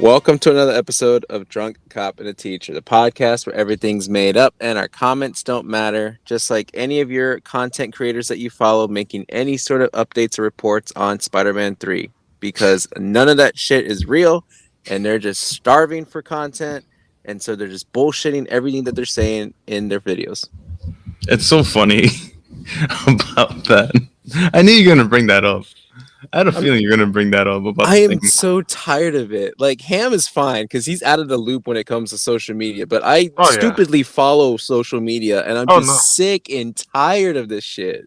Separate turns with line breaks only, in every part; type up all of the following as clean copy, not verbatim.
Welcome to another episode of Drunk Cop and a Teacher, the podcast where everything's made up and our comments don't matter. Just like any of your content creators that you follow making any sort of updates or reports on Spider-Man 3, because none of that shit is real and they're just starving for content. And so they're just bullshitting everything that they're saying in their videos.
It's so funny about that. I knew you were gonna bring that up. I had a feeling you're gonna bring that up about
I
the
am
thing.
so tired of it. Like Ham is fine because he's out of the loop when it comes to social media, but I
Oh, yeah.
stupidly follow social media and I'm
Oh,
just
no.
sick and tired of this shit.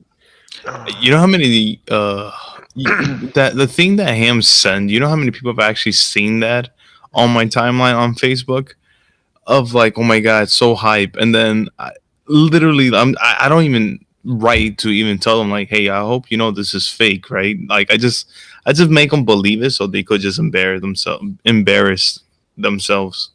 You know how many that the thing that Ham sent. You know how many people have actually seen that on my timeline on Facebook of like, oh my god, it's so hype, and then I don't even write to even tell them like, hey, I hope you know this is fake, right? Like I just make them believe it so they could just embarrass themselves.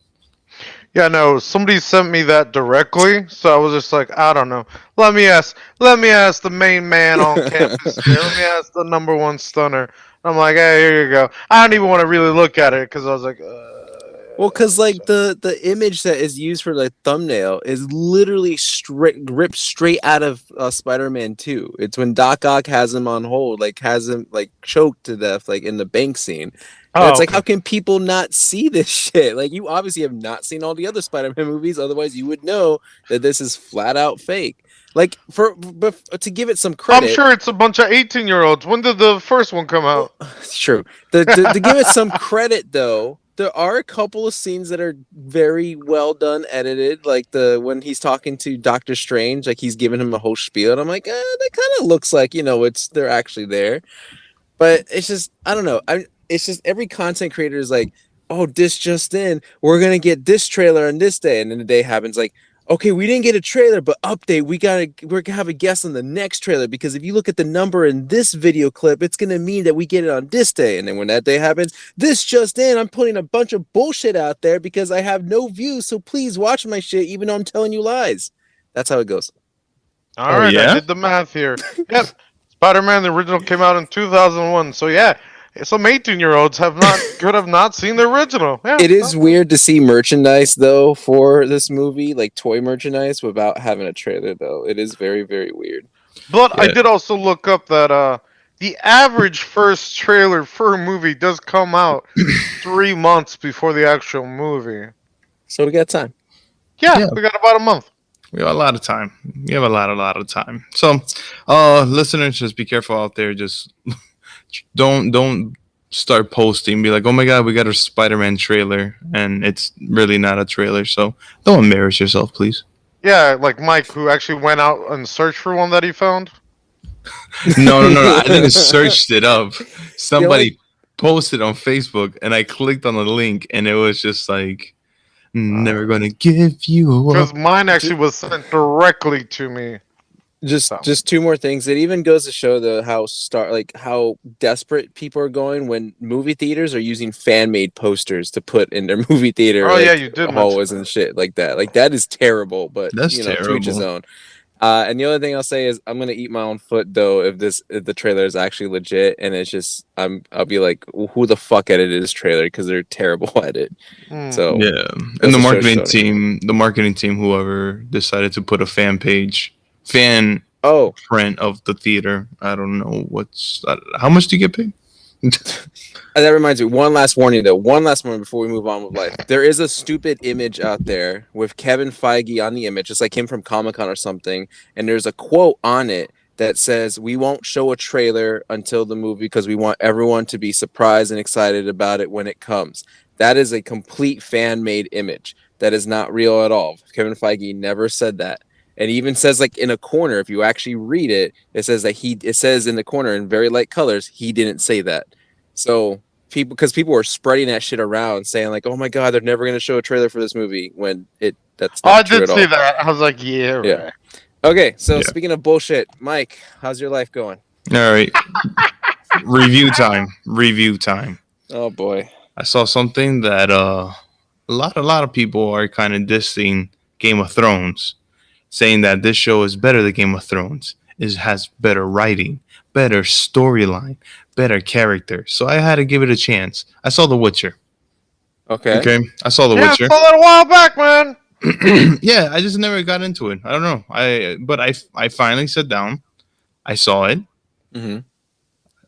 Yeah, no, somebody sent me that directly, so I was just like, I don't know. Let me ask the main man on campus here. Let me ask the number one stunner. I'm like, hey, here you go. I don't even want to really look at it because I was like,
Well, because like the image that is used for the thumbnail is literally ripped straight out of Spider-Man 2. It's when Doc Ock has him on hold, like has him like choked to death, like in the bank scene. And it's like,
okay.
how can people not see this shit? Like, you obviously have not seen all the other Spider-Man movies, otherwise you would know that this is flat out fake. Like, but to give it some
I'm
credit,
sure it's a bunch of 18-year-olds. When did the first one come out?
it's true. To give it some credit, though, there are a couple of scenes that are very well done, edited. Like the when he's talking to Doctor Strange, like he's giving him a whole spiel, and I'm like, that kind of looks like it's they're actually there. But it's just I don't know. It's just every content creator is like, oh, this just in, we're gonna get this trailer on this day, and then the day happens like, okay, we didn't get a trailer, but update, we're gonna have a guess on the next trailer because if you look at the number in this video clip, it's gonna mean that we get it on this day. And then when that day happens, this just in, I'm putting a bunch of bullshit out there because I have no views, so please watch my shit, even though I'm telling you lies. That's how it goes.
All
Oh
right, I
yeah,
did the math here. Yep, Spider-Man the original came out in 2001. So yeah, some 18-year-olds could have not seen the original. Yeah,
It is weird to see merchandise though for this movie, like toy merchandise, without having a trailer though. It is very, very weird.
But I
yeah.
did also look up that the average first trailer for a movie does come out 3 months before the actual movie.
So we got time.
Yeah,
Yeah.
we got about a month.
We have a lot of time. We have a lot of time. So, listeners, just be careful out there. Just don't start posting. Be like, oh my god, we got a Spider-Man trailer, and it's really not a trailer. So don't embarrass yourself, please.
Yeah, like Mike, who actually went out and searched for one that he found.
No. I didn't search it up.
You know what?
Somebody posted on Facebook, and I clicked on the link, and it was just like, never gonna give you up.
Because mine actually was sent directly to me.
Just two more things. It even goes to show how desperate people are going when movie theaters are using fan made posters to put in their movie theater
Oh, yeah, you did mention
hallways
that.
and shit like that. Like that is terrible, but
That's
to each his
terrible.
own. And the other thing I'll say is I'm gonna eat my own foot though if the trailer is actually legit and it's just I'll be like, who the fuck edited this trailer because they're terrible at it.
Hmm.
So
Yeah,
that's
and the
a show
marketing
showing.
team, whoever decided to put a fan
Oh,
print of the theater. I don't know how much do you get paid?
that reminds me. One last warning, though. One last warning before we move on with life. There is a stupid image out there with Kevin Feige on the image, just like him from Comic-Con or something. And there's a quote on it that says, "We won't show a trailer until the movie because we want everyone to be surprised and excited about it when it comes." That is a complete fan-made image. That is not real at all. Kevin Feige never said that. And he even says, like in a corner, if you actually read it, it says that it says in the corner in very light colors, he didn't say that. So because people were spreading that shit around, saying like, "Oh my god, they're never going to show a trailer for this movie," when that's
Oh, I
not true
did
at
see
all.
that. I was like, yeah,
Yeah.
right.
Okay, so
Yeah.
speaking of bullshit, Mike, how's your life going?
All right, review time. Review time.
Oh boy.
I saw something that a lot of people are kind of dissing Game of Thrones, saying that this show is better than Game of Thrones. It has better writing, better storyline, better character. So I had to give it a chance. I saw The Witcher.
Okay.
Okay, I saw The
Yeah, I
Witcher.
saw that a while back, man.
Yeah, I just never got into it. I don't know. I finally sat down. I saw it,
Hmm.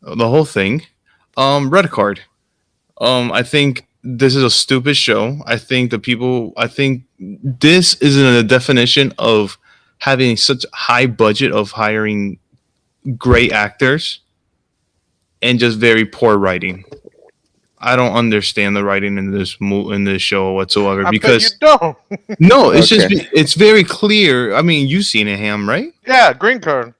the whole thing. Red card. I think this is a stupid show. I think the people. I think this isn't a definition of having such high budget of hiring great actors and just very poor writing. I don't understand the writing in in this show whatsoever
I bet you
because
don't.
no,
Okay.
it's very clear. I mean, you've seen it, Ham, right?
Yeah, green card.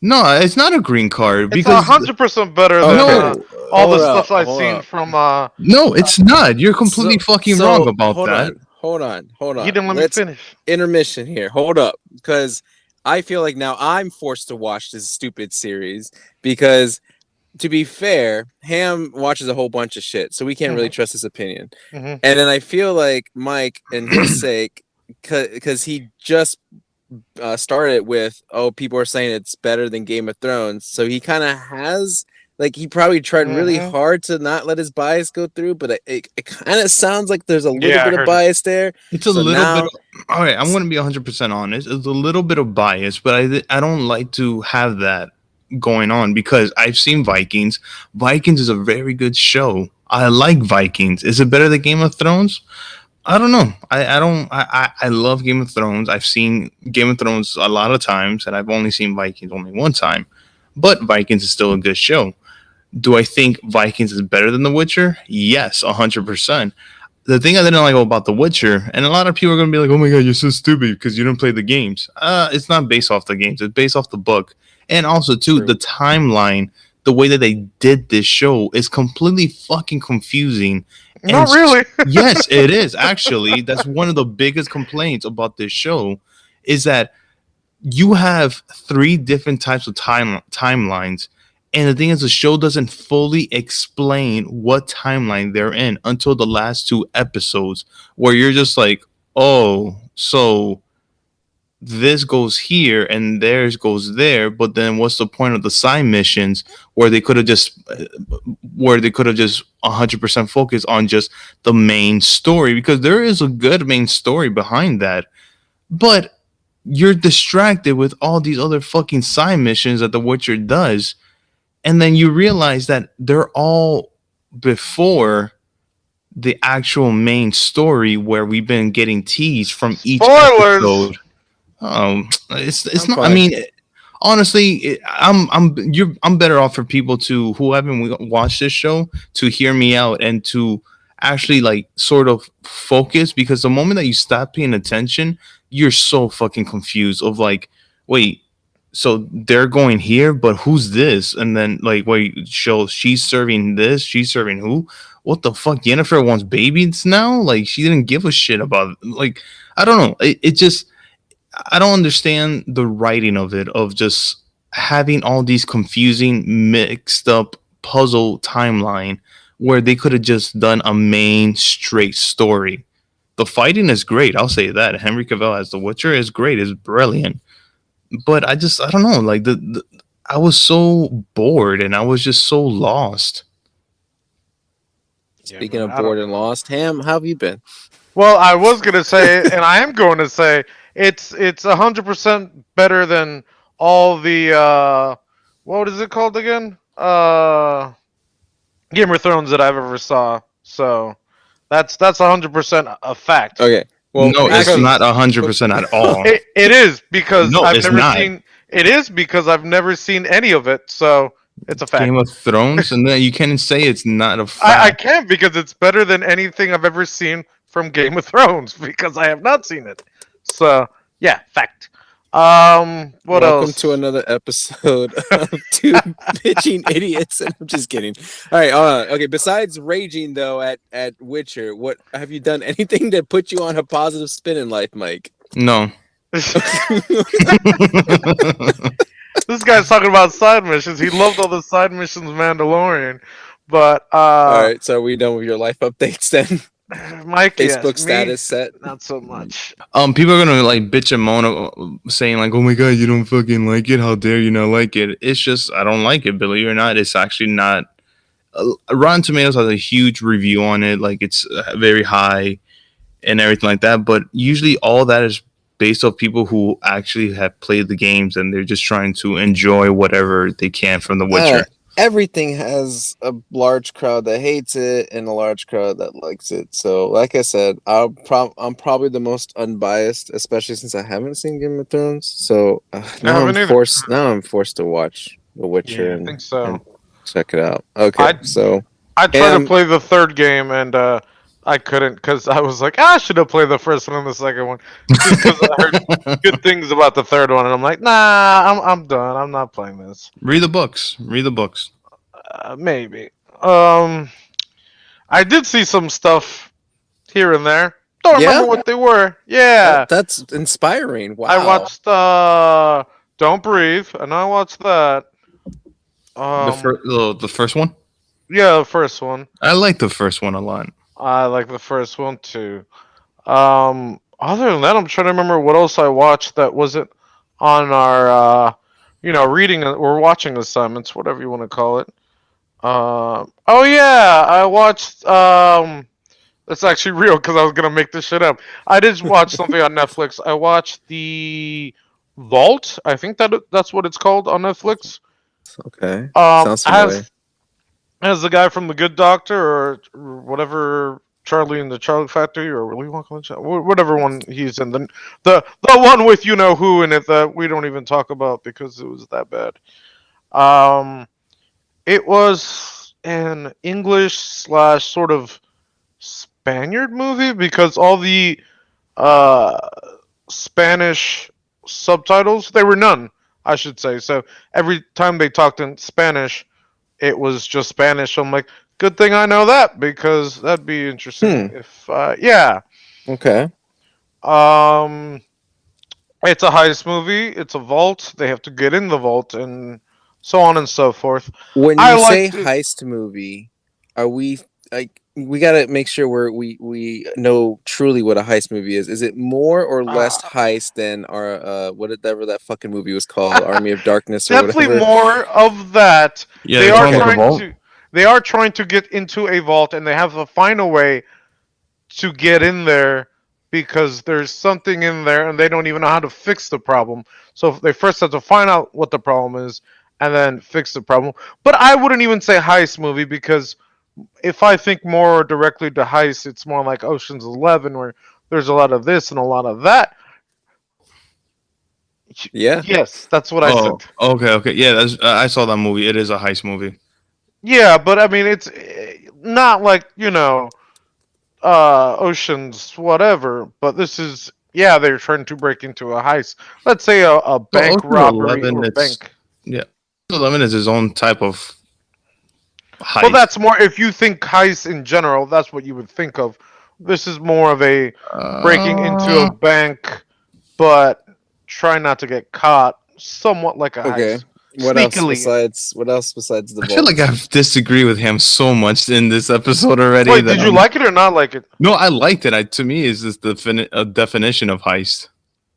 No, it's not a green card
It's
because
100% better than
Okay.
no,
all the
Hold up.
stuff I've
Hold
seen
up.
from.
no, it's not. You're completely
So
fucking wrong
so
about
hold
that.
on. Hold on. Hold
He
on.
didn't let me
Let's
finish.
intermission here. Hold up, because I feel like now I'm forced to watch this stupid series because, to be fair, Ham watches a whole bunch of shit, so we can't really trust his opinion.
Hmm.
And then I feel like Mike, in his sake, because he just started with, "Oh, people are saying it's better than Game of Thrones," so he kind of has. Like, he probably tried really
Mhm.
hard to not let his bias go through, but it kind of sounds like there's a little
Yeah, I
bit of
heard it.
bias there.
It's a
So
little bit.
now,
All right, I'm going to be 100% honest. It's a little bit of bias, but I don't like to have that going on because I've seen Vikings. Vikings is a very good show. I like Vikings. Is it better than Game of Thrones? I don't know. I don't. I love Game of Thrones. I've seen Game of Thrones a lot of times, and I've only seen Vikings only one time. But Vikings is still a good show. Do I think Vikings is better than The Witcher? Yes, 100%. The thing I didn't like about The Witcher, and a lot of people are gonna be like, "Oh my god, you're so stupid because you didn't play the games." It's not based off the games; it's based off the book, and also too
true.
the timeline. The way that they did this show is completely fucking confusing.
Not really.
Yes, it is actually. That's one of the biggest complaints about this show, is that you have three different types of timelines. And the thing is, the show doesn't fully explain what timeline they're in until the last two episodes, where you're just like, oh, so this goes here and theirs goes there. But then what's the point of the side missions where they could have just, 100% focused on just the main story? Because there is a good main story behind that. But you're distracted with all these other fucking side missions that The Witcher does, and then you realize that they're all before the actual main story where we've been getting teased from each
Spoilers.
episode. It's
I'm
not. I
fine.
mean, honestly, I'm better off for people to who haven't watched this show to hear me out and to actually like sort of focus, because the moment that you stop paying attention, you're so fucking confused of like, wait, so they're going here, but who's this? And then like, wait, so she's serving this, she's serving who? What the fuck? Yennefer wants babies now? Like, she didn't give a shit about, like, I don't know. It just, I don't understand the writing of it, of just having all these confusing, mixed up puzzle timeline where they could have just done a main straight story. The fighting is great, I'll say that. Henry Cavill as the Witcher is great, is brilliant. But I don't know, like I was so bored and I was just so lost.
Speaking
man,
of
I don't
bored and
know.
lost, Ham, how have you been?
Well, I was gonna say, and I am going to say, it's 100% better than all the what is it called again? Game of Thrones that I've ever saw. So that's 100% a fact.
Okay. Well,
No, it's
Because
actually,
not 100% at all.
it is because
No,
I've
it's
never
not.
seen. It is because I've never seen any of it. So it's a
Game
fact.
of Thrones, and then you can't say it's not a
I
fact.
can't because it's better than anything I've ever seen from Game of Thrones because I have not seen it. So yeah, fact. What
welcome to
else?
another episode of Two Bitching Idiots. And I'm just kidding. All right. Okay. Besides raging though at Witcher, what have you done? Anything to put you on a positive spin in life, Mike?
No.
This guy's talking about side missions. He loved all the side missions, Mandalorian. But
All right. So are we done with your life updates then?
Mike, yes,
Facebook
me,
status set.
not so much.
People are gonna like bitch and moan, saying like, "Oh my god, you don't fucking like it? How dare you not like it?" It's just I don't like it. Believe it or not, it's actually not Rotten Tomatoes has a huge review on it, like it's very high and everything like that. But usually, all that is based off people who actually have played the games and they're just trying to enjoy whatever they can from The
Uh,
Witcher.
Everything has a large crowd that hates it and a large crowd that likes it. So, like I said, I'm probably the most unbiased, especially since I haven't seen Game of Thrones. So
I
now I'm
haven't either.
forced. Now I'm forced to watch The Witcher
Yeah, I think so.
and check it out. Okay,
I
so
I tried to
Ham.
play the third game and I couldn't because I was like, I should have played the first one and the second one, just because I heard good things about the third one, and I'm like, nah, I'm done. I'm not playing this.
Read the books. Read the books.
Maybe. Um, I did see some stuff here and there. Don't remember
Yeah,
what they were. Yeah,
that's inspiring.
I
Wow.
watched Don't Breathe, and I watched that.
The
Um,
first, the first one.
yeah, the first one.
I like the first one a lot.
I like the first one too. Other than that, I'm trying to remember what else I watched that wasn't on our, reading or watching assignments, whatever you want to call it. Oh yeah, I watched. That's actually real because I was gonna make this shit up. I did watch something on Netflix. I watched the Vault. I think that's what it's called on Netflix.
Okay, sounds familiar.
Has the guy from The Good Doctor or whatever, Charlie in the Chocolate Factory, or Willy Wonka and whatever one he's in, the one with you know who in it that we don't even talk about because it was that bad. Um, it was an English slash sort of Spaniard movie because all the uh Spanish subtitles, there were none, I should say. So every time they talked in Spanish, it was just Spanish. So I'm like, good thing I know that because that'd be interesting.
Hmm.
If yeah,
Okay.
um, it's a heist movie. It's a vault. They have to get in the vault and so on and so forth.
When
I
you say
liked it.
heist movie, are we like we got to make sure we know truly what a heist movie is. Is it more or less
Uh,
heist than our whatever that fucking movie was called, Army of Darkness or
Definitely
whatever?
more of that.
Yeah,
They
they
are
call it like a
Okay.
trying
vault.
to. They are trying to get into a vault, and they have to find a way to get in there because there's something in there and they don't even know how to fix the problem. So they first have to find out what the problem is and then fix the problem. But I wouldn't even say heist movie because if I think more directly to heist, it's more like Ocean's 11 where there's a lot of this and a lot of that.
Yeah.
Yes, that's what I
Oh,
said.
okay. Yeah, that's, I saw that movie. It is a heist movie.
Yeah, but I mean it's not like, Oceans whatever, but this is, yeah, they're trying to break into a heist. Let's say a
So
bank
Ocean's
robbery
11,
or
it's
bank.
yeah. Ocean's 11 is his own type of
Well,
heist.
that's more if you think heist in general, that's what you would think of. This is more of a breaking into a
Uh,
bank, but try not to get caught. Somewhat like a
Okay.
heist, sneakily.
What else besides the
I feel like
vault?
I've disagreed with him so much in this episode already
Wait,
that
did you like it or not like it?
no, I liked it. To me, is this the a definition of heist?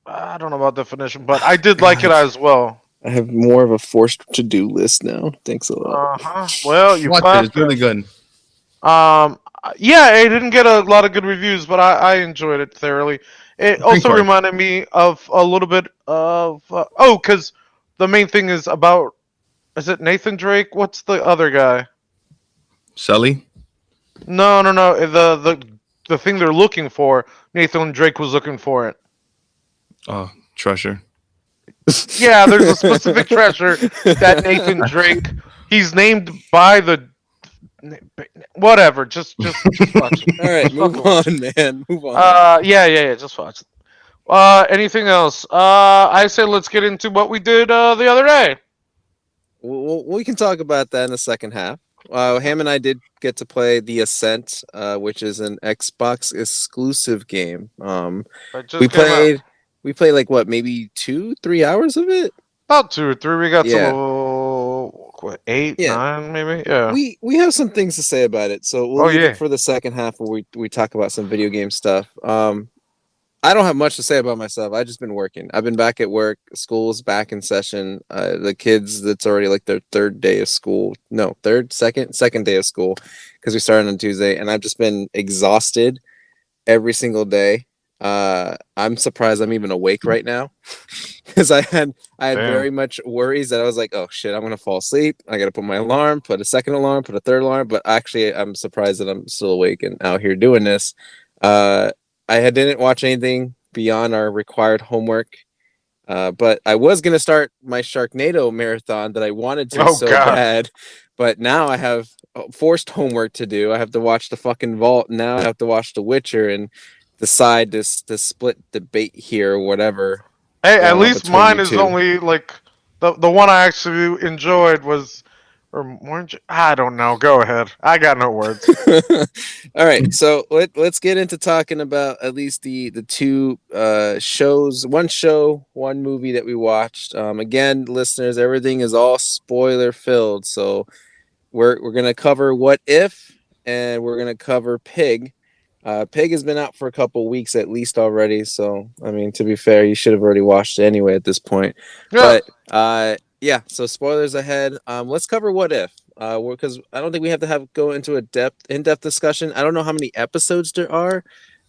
I don't know about definition, but I did like it
God,
as well.
I have more of a forced to-do list now. Thanks a lot.
Well, you
Watch it.
passed
It's really
it.
good.
Yeah, it didn't get a lot of good reviews, but I enjoyed it thoroughly. It
Green
also
card.
reminded me of a little bit of because the main thing is about, is it Nathan Drake? What's the other guy?
Sully.
No. The thing they're looking for, Nathan Drake was looking for it.
Oh, Treasure.
Yeah, there's a specific treasure that Nathan Drake. He's named by the whatever. Just watch it.
All right,
Just
move
fucking watch it.
on, man. Move on.
Yeah. Just watch it. Anything else? I say let's get into what we did the other day.
We can talk about that in the second half. Ham and I did get to play The Ascent, which is an Xbox exclusive game.
It
We
just came out
played like what, maybe 2-3 hours of it.
about 2 or 3. We got
Yeah,
what, eight,
yeah.
9, maybe. Yeah.
We have some things to say about it, so we'll
Oh
leave
yeah.
it for the second half where we talk about some video game stuff. I don't have much to say about myself. I've just been working. I've been back at work. School's back in session. The kids, that's already like their third day of school. No, second day of school, because we started on Tuesday, and I've just been exhausted every single day. I'm surprised I'm even awake right now because I had
Damn.
very much worries that I was like, oh shit, I'm gonna fall asleep. I gotta put my alarm, put a second alarm, put a third alarm. But actually, I'm surprised that I'm still awake and out here doing this. Uh, didn't watch anything beyond our required homework. But I was gonna start my Sharknado marathon that I wanted to
Oh
so
God.
bad, but now I have forced homework to do. I have to watch the fucking Vault. Now I have to watch The Witcher and decide this split debate here or whatever
Hey, at
going on
least
between
mine
you
is
two.
only like the one I actually enjoyed was, or weren't you? I don't know. Go ahead. I got no words.
All right, so let's get into talking about at least the two shows, one show, one movie that we watched. Again, listeners, everything is all spoiler filled, so we're gonna cover What If, and we're gonna cover Pig. Pig has been out for a couple weeks at least already, so I mean, to be fair, you should have already watched it anyway at this point.
Yeah.
But yeah, so spoilers ahead. Let's cover What If, because I don't think we have to go into a in-depth discussion. I don't know how many episodes there are,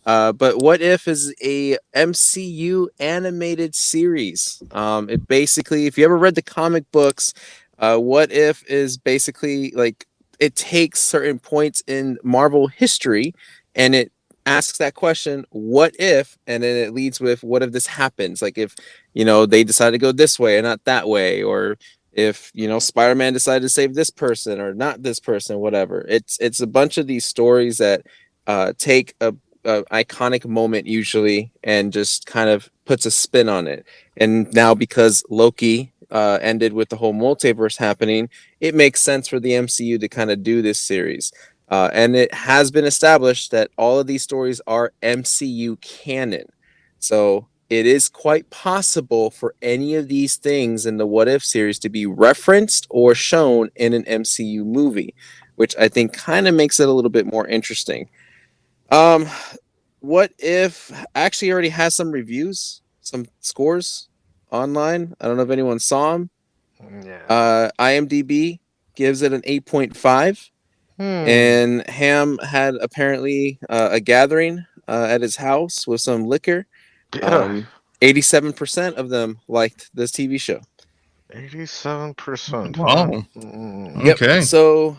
but What If is a MCU animated series. It basically, if you ever read the comic books, What If is basically like it takes certain points in Marvel history and it asks that question, what if, and then it leads with what if this happens, like if they decide to go this way and not that way, or if Spider-Man decided to save this person or not this person, whatever. It's a bunch of these stories that take a iconic moment usually and just kind of puts a spin on it. And now because Loki ended with the whole multiverse happening, it makes sense for the MCU to kind of do this series. And it has been established that all of these stories are MCU canon. So it is quite possible for any of these things in the What If series to be referenced or shown in an MCU movie, which I think kind of makes it a little bit more interesting. Um, what If actually already has some reviews, some scores online. I don't know if anyone saw them.
Yeah.
IMDb gives it an 8.5.
Hmm.
And Ham had apparently a gathering at his house with some liquor.
Yeah.
87% of them liked this TV show.
87%. Huh.
Wow.
Yep.
Okay.
So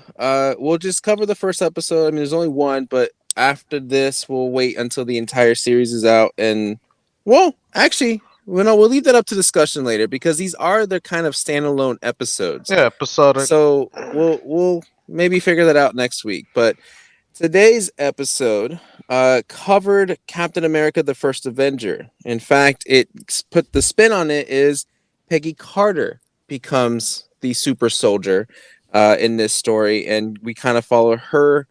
we'll just cover the first episode. I mean, there's only one, but after this, we'll wait until the entire series is out. And well, actually, we'll leave that up to discussion later because these are the kind of standalone episodes.
Yeah. Episodic.
So we'll maybe figure that out next week. But today's episode covered Captain America: The First Avenger. In fact, it put the spin on it is Peggy Carter becomes the super soldier in this story, and we kind of follow her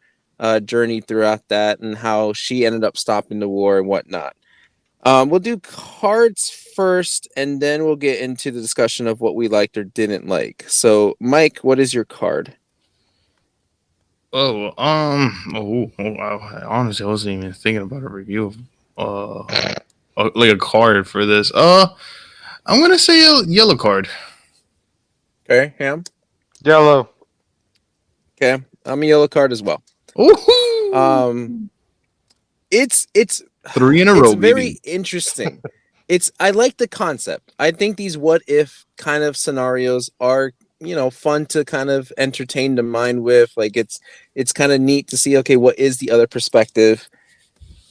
journey throughout that and how she ended up stopping the war and whatnot. We'll do cards first, and then we'll get into the discussion of what we liked or didn't like. So, Mike, what is your card?
Honestly, I wasn't even thinking about a review of like a card for this. I'm gonna say a yellow card.
Okay, Ham.
Yellow.
Okay, I'm a yellow card as well.
Ooh,
Um, it's
3 in a
it's
row, baby.
very interesting. I like the concept. I think these what if kind of scenarios are fun to kind of entertain the mind with. Like it's kind of neat to see, okay, what is the other perspective.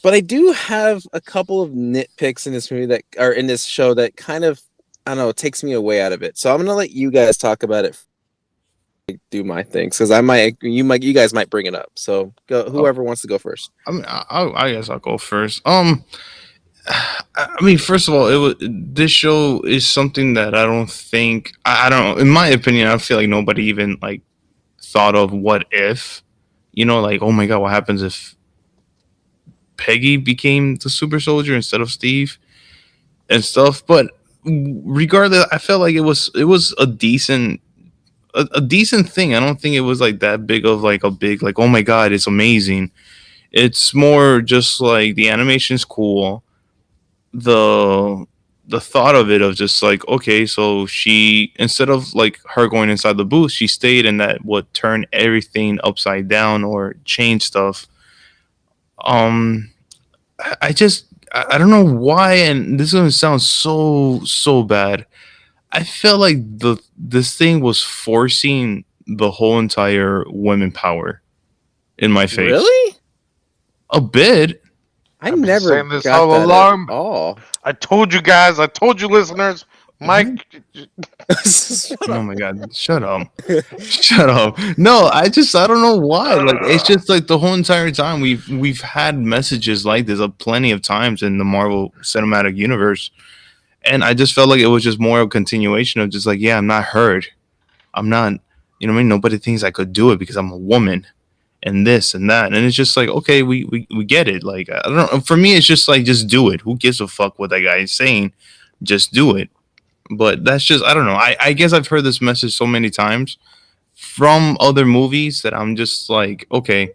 But I do have a couple of nitpicks in this movie that are in this show that kind of, I don't know, it takes me away out of it. So I'm gonna let you guys talk about it. Do my things because you guys might bring it up. So go,
Oh,
whoever wants to go first.
I mean, I guess I'll go first. I mean, first of all, this show is something that I don't think I don't know. In my opinion, I feel like nobody even like thought of what if, like oh my god, what happens if Peggy became the super soldier instead of Steve and stuff. But regardless, I felt like it was a decent thing. I don't think it was like that big of like a big like oh my god, it's amazing. It's more just like the animation's cool. the the thought of it of just like, okay, so she, instead of like her going inside the booth, she stayed in that what turned everything upside down or changed stuff. um I just I don't know why, and this is gonna sound so bad. I felt like this thing was forcing the whole entire women power in my face
Really?
a bit.
I
I've been
never
saying this
got
all
that at
along.
all.
I told you guys. I told you, listeners. Mike,
Shut
Oh
up.
my god, shut up. Shut up. No, I don't know why. Like it's just like the whole entire time we've had messages like this plenty of times in the Marvel Cinematic Universe. And I just felt like it was just more of a continuation of just like, yeah, I'm not heard. I'm not, you know what I mean? Nobody thinks I could do it because I'm a woman and this and that. And it's just like, okay, we get it. Like, I don't know. For me, it's just like, just do it. Who gives a fuck what that guy is saying? Just do it. But that's just, I don't know. I guess I've heard this message so many times from other movies that I'm just like, okay,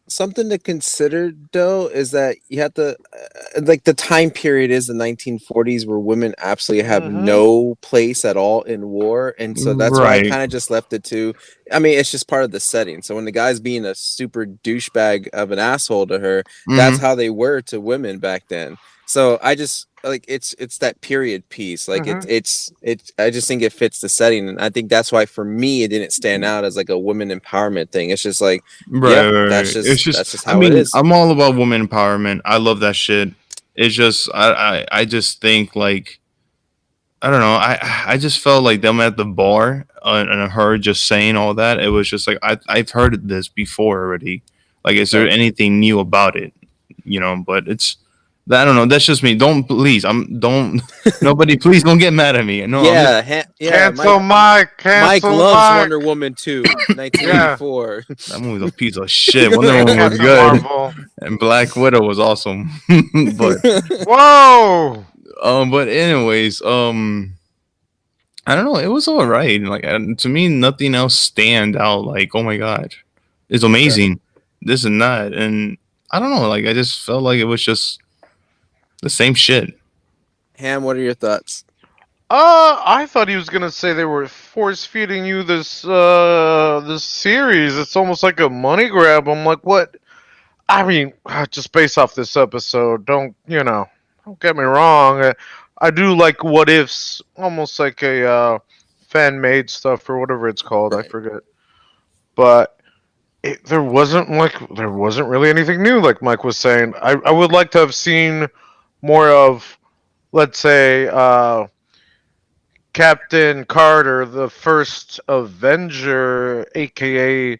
Something to consider though is that you have to like the time period is the 1940s where women absolutely have
Mhm.
no place at all in war, and so that's why I
right.
kind of just left it to, I mean, it's just part of the setting. So when the guy's being a super douchebag of an asshole to her, that's
Hmm.
how they were to women back then. So I just like it's that period piece. Like
Mhm.
it's I just think it fits the setting, and I think that's why for me it didn't stand out as like a woman empowerment thing. It's just like,
Right,
yep,
right,
that's
right. It's just,
just
I
how it
mean,
is.
I'm all about woman empowerment. I love that shit. It's just, I just think like, I don't know. I just felt like them at the bar and her just saying all that. It was just like I've heard this before already. Like, is there
Right.
anything new about it? You know, but it's, I don't know. That's just me. Don't, please. Don't nobody. Please don't get mad at me. No, I'm just,
Yeah, yeah.
Cancel
Mike
Mike.
Mike
Cancel
loves
Mike.
Wonder Woman 2,
Yeah.
1984.
that movie's a piece of shit. Wonder
Yeah.
Woman was
Captain
good,
Marvel.
and Black Widow was awesome. But
Whoa.
but anyways, I don't know. It was all right. Like, to me, nothing else stand out. Like, oh my god, it's
Okay.
amazing. This and that, and I don't know. Like, I just felt like it was just the same shit.
Ham, what are your thoughts?
I thought he was gonna say they were force feeding you this series. It's almost like a money grab. I'm like, what? I mean, just based off this episode, don't get me wrong. I do like what ifs, almost like a fan made stuff or whatever it's called. I
Right.
forget, but there wasn't really anything new. Like Mike was saying, I would like to have seen more of, let's say, Captain Carter, the first Avenger, aka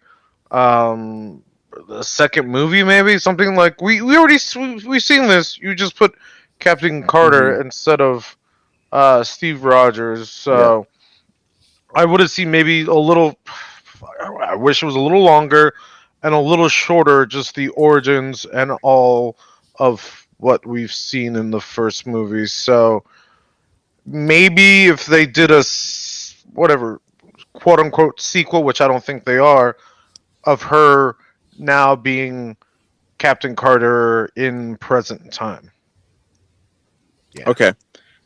the second movie, maybe something like we already we've seen this. You just put Captain
Hmm.
Carter instead of Steve Rogers.
Yeah.
So I would have seen maybe a little. I wish it was a little longer and a little shorter, just the origins and all of what we've seen in the first movie. So maybe if they did whatever quote unquote sequel, which I don't think they are, of her now being Captain Carter in present time. Yeah,
Okay.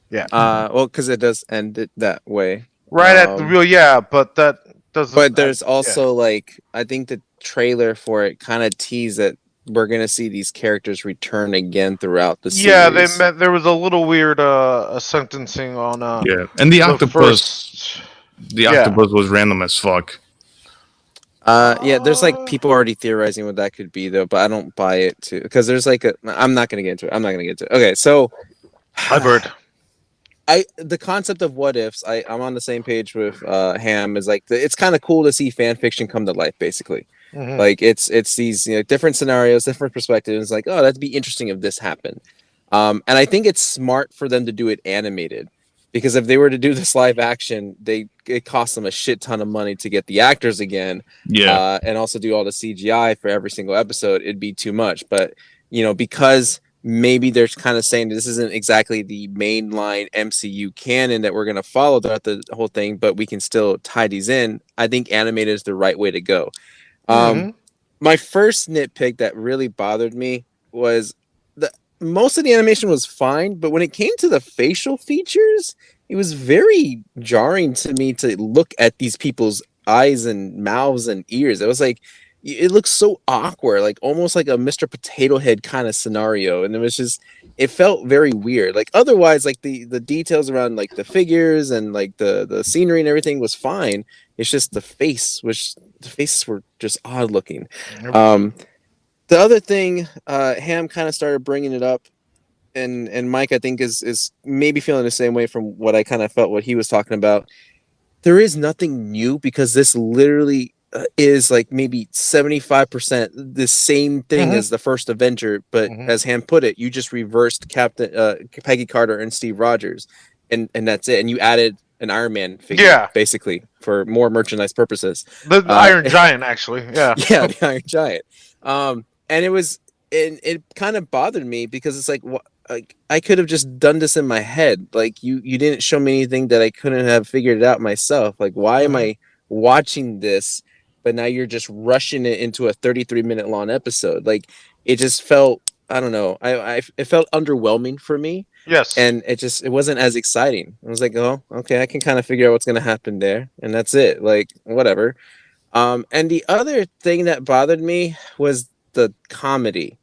yeah.
Well, because it does end it that way.
Right at the real, yeah, but that doesn't.
But there's
Yeah,
also like I think the trailer for it kind of teased that we're gonna see these characters return again throughout the
yeah. They
series.
met. There was a little weird a sentencing on
Yeah, and the
the
octopus,
first.
the
Yeah.
octopus was random as fuck.
Yeah, there's like
Uh,
people already theorizing what that could be though, but I don't buy it too because there's like a. I'm not gonna get into it. I'm not gonna get into it. Okay, so
Hi, Bird.
the concept of what ifs, I'm on the same page with Ham, is like it's kind of cool to see fan fiction come to life basically.
Hmm.
Like it's these different scenarios, different perspectives, like, oh, that'd be interesting if this happened. And I think it's smart for them to do it animated, because if they were to do this live action, it costs them a shit ton of money to get the actors again,
Yeah,
and also do all the CGI for every single episode. It'd be too much. But because maybe they're kind of saying this isn't exactly the mainline MCU canon that we're going to follow throughout the whole thing, but we can still tie these in. I think animated is the right way to go. Um,
Hmm.
my first nitpick that really bothered me was the most of the animation was fine, but when it came to the facial features, it was very jarring to me to look at these people's eyes and mouths and ears. It was like it looks so awkward, like almost like a Mr. Potato Head kind of scenario, and it felt very weird. Like otherwise, like the details around like the figures and like the scenery and everything was fine. It's just the faces were just odd looking. Um, the other thing, Ham kind of started bringing it up, and Mike, I think, is maybe feeling the same way from what I kind of felt what he was talking about. There is nothing new because this literally is like maybe 75% the same thing
Mhm.
as the first Avenger, but
Mhm.
as Ham put it, you just reversed Captain Peggy Carter and Steve Rogers, and that's it. And you added an Iron Man figure
Yeah,
basically for more merchandise purposes.
the Iron Giant actually. Yeah.
Yeah, the Iron Giant. And it kind of bothered me because it's like, like I could have just done this in my head. Like you didn't show me anything that I couldn't have figured it out myself. Like why am
Mhm.
I watching this? But now you're just rushing it into a 33-minute long episode. Like it just felt, I don't know. It felt underwhelming for me,
Yes.
and it wasn't as exciting. I was like, oh, okay, I can kind of figure out what's gonna happen there, and that's it. Like whatever. And the other thing that bothered me was the comedy.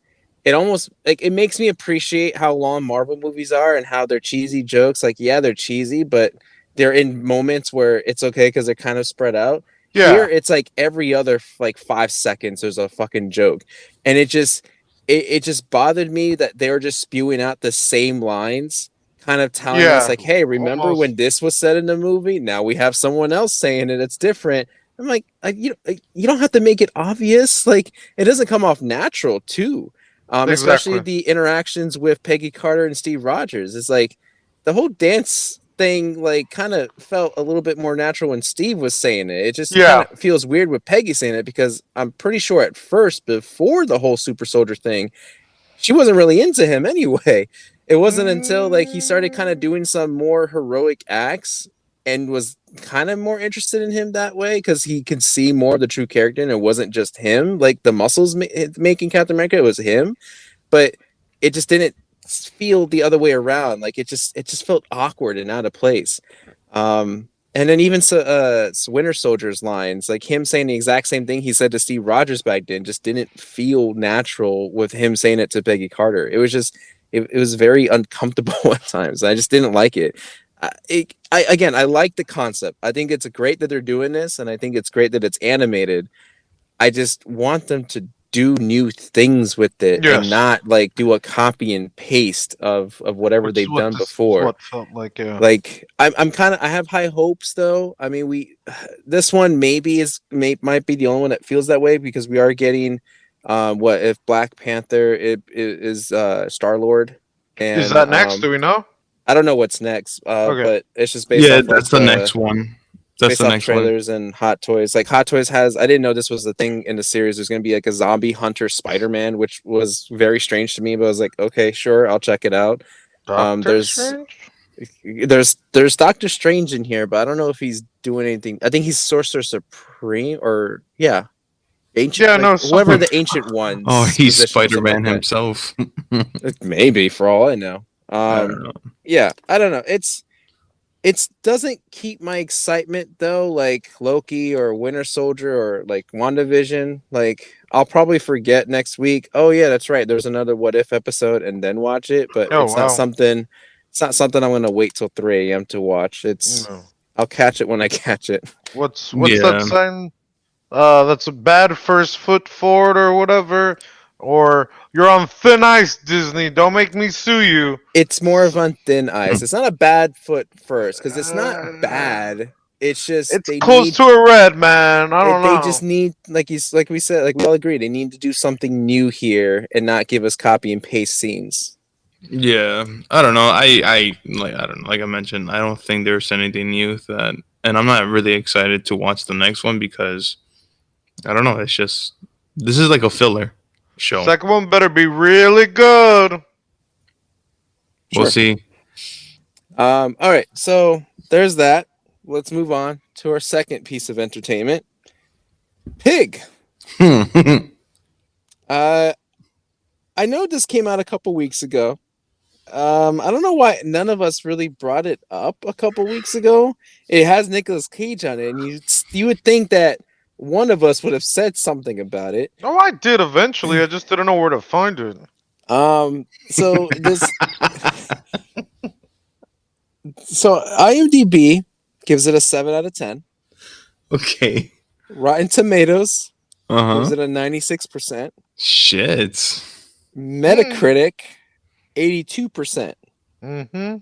It almost like it makes me appreciate how long Marvel movies are and how they're cheesy jokes. Like, yeah, they're cheesy, but they're in moments where it's okay because they're kind of spread out. Here,
Yeah.
it's like every other like 5 seconds there's a fucking joke, and it just bothered me that they were just spewing out the same lines, kind of telling us
Yeah.
like, "Hey, remember
Almost.
when this was said in the movie? Now we have someone else saying it. It's different." I'm like, you don't have to make it obvious. Like, it doesn't come off natural, too. Especially
Exactly.
the interactions with Peggy Carter and Steve Rogers. It's like the whole dance thing, like, kind of felt a little bit more natural when Steve was saying it. It just kind
Yeah.
of feels weird with Peggy saying it because I'm pretty sure at first, before the whole super soldier thing, she wasn't really into him anyway. It wasn't until like he started kind of
Mm,
doing some more heroic acts and was kind of more interested in him that way because he could see more of the true character and it wasn't just him, like the muscles making Captain America, it was him. But it just didn't feel the other way around. Like it just felt awkward and out of place. And then even Winter Soldier's lines, like him saying the exact same thing he said to Steve Rogers back then, just didn't feel natural with him saying it to Peggy Carter. It was just, it was very uncomfortable at times. I just didn't like it. Again, I like the concept. I think it's great that they're doing this, and I think it's great that it's animated. I just want them to do new things with it and
yes.
not like do a copy and paste of whatever
Which is
they've
what
done
this is
before.
what felt like. Yeah.
Like I'm kind of, I have high hopes though. I mean, this one maybe might be the only one that feels that way because we are getting what if Black Panther is Star Lord,
Is
and
that next? Do we know?
I don't know what's next,
Okay.
but it's just based
Yeah,
off like
that's the next one. That's
based
the
off
next one.
trailers and Hot Toys. Like Hot Toys has, I didn't know this was the thing in the series. There's going to be like a zombie hunter Spider-Man, which was very strange to me, but I was like, okay, sure, I'll check it out. Um,
Doctor
there's
Strange.
there's Doctor Strange in here, but I don't know if he's doing anything. I think he's Sorcerer Supreme or yeah, ancient,
Yeah.
like
No.
whoever
Something.
the ancient
Oh,
one's
he's
position or
Spider
something like
Man
that.
himself.
Maybe for all I know.
I don't know.
Yeah, I don't know. It doesn't keep my excitement though, like Loki or Winter Soldier or like WandaVision. Like I'll probably forget next week. Oh yeah, that's right. There's another What If episode, and then watch it. But
Oh wow.
It's not something I'm gonna wait till 3 a.m. to watch.
No.
I'll catch it when I catch it.
What's that
Yeah.
sign? That's a bad first foot forward or whatever. Or you're on thin ice, Disney. Don't make me sue you.
It's more of
So,
on thin ice. It's not a bad foot first because it's not
uh,
bad. It's just
it's close to a red, man. I don't
they just
know.
need like we said, like we all agree, they need to do something new here and not give us copy and paste scenes.
Yeah, I don't know. I don't know. Like I mentioned, I don't think there's anything new that, and I'm not really excited to watch the next one because I don't know. It's just this is like a filler show.
Second one better be really good.
We'll
Sure.
see.
All right, so there's that. Let's move on to our second piece of entertainment. Pig. Uh I know this came out a couple weeks ago. I don't know why none of us really brought it up a couple weeks ago. It has Nicolas Cage on it, and you would think that one of us would have said something about it.
Oh, I did eventually. I just didn't know where to find it.
So this, so IMDb gives it a 7 out of 10.
Okay.
Rotten Tomatoes gives
Uh-huh.
it a 96%.
Shit.
Metacritic 82%.
Mm-hmm.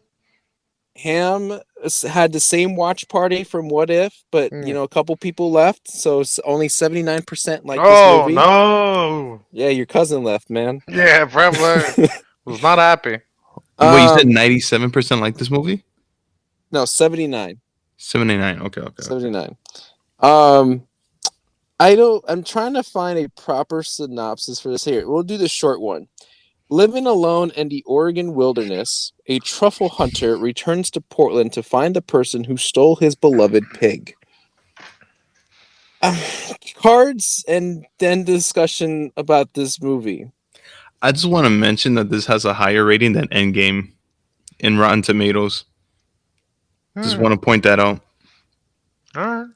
Ham had the same watch party from What If, but
Mm.
a couple people left, so it's only 79% like this
Oh
movie.
no!
Yeah, your cousin left, man.
Yeah, probably was not happy.
Wait, you said
Um,
97% like this movie?
no, 79.
79. Okay, okay, okay.
79. Um, I'm trying to find a proper synopsis for this here. We'll do the short one. Living alone in the Oregon wilderness, a truffle hunter returns to Portland to find the person who stole his beloved pig. Cards and then discussion about this movie.
I just want to mention that this has a higher rating than Endgame in Rotten Tomatoes. Just want to point that out.
All right.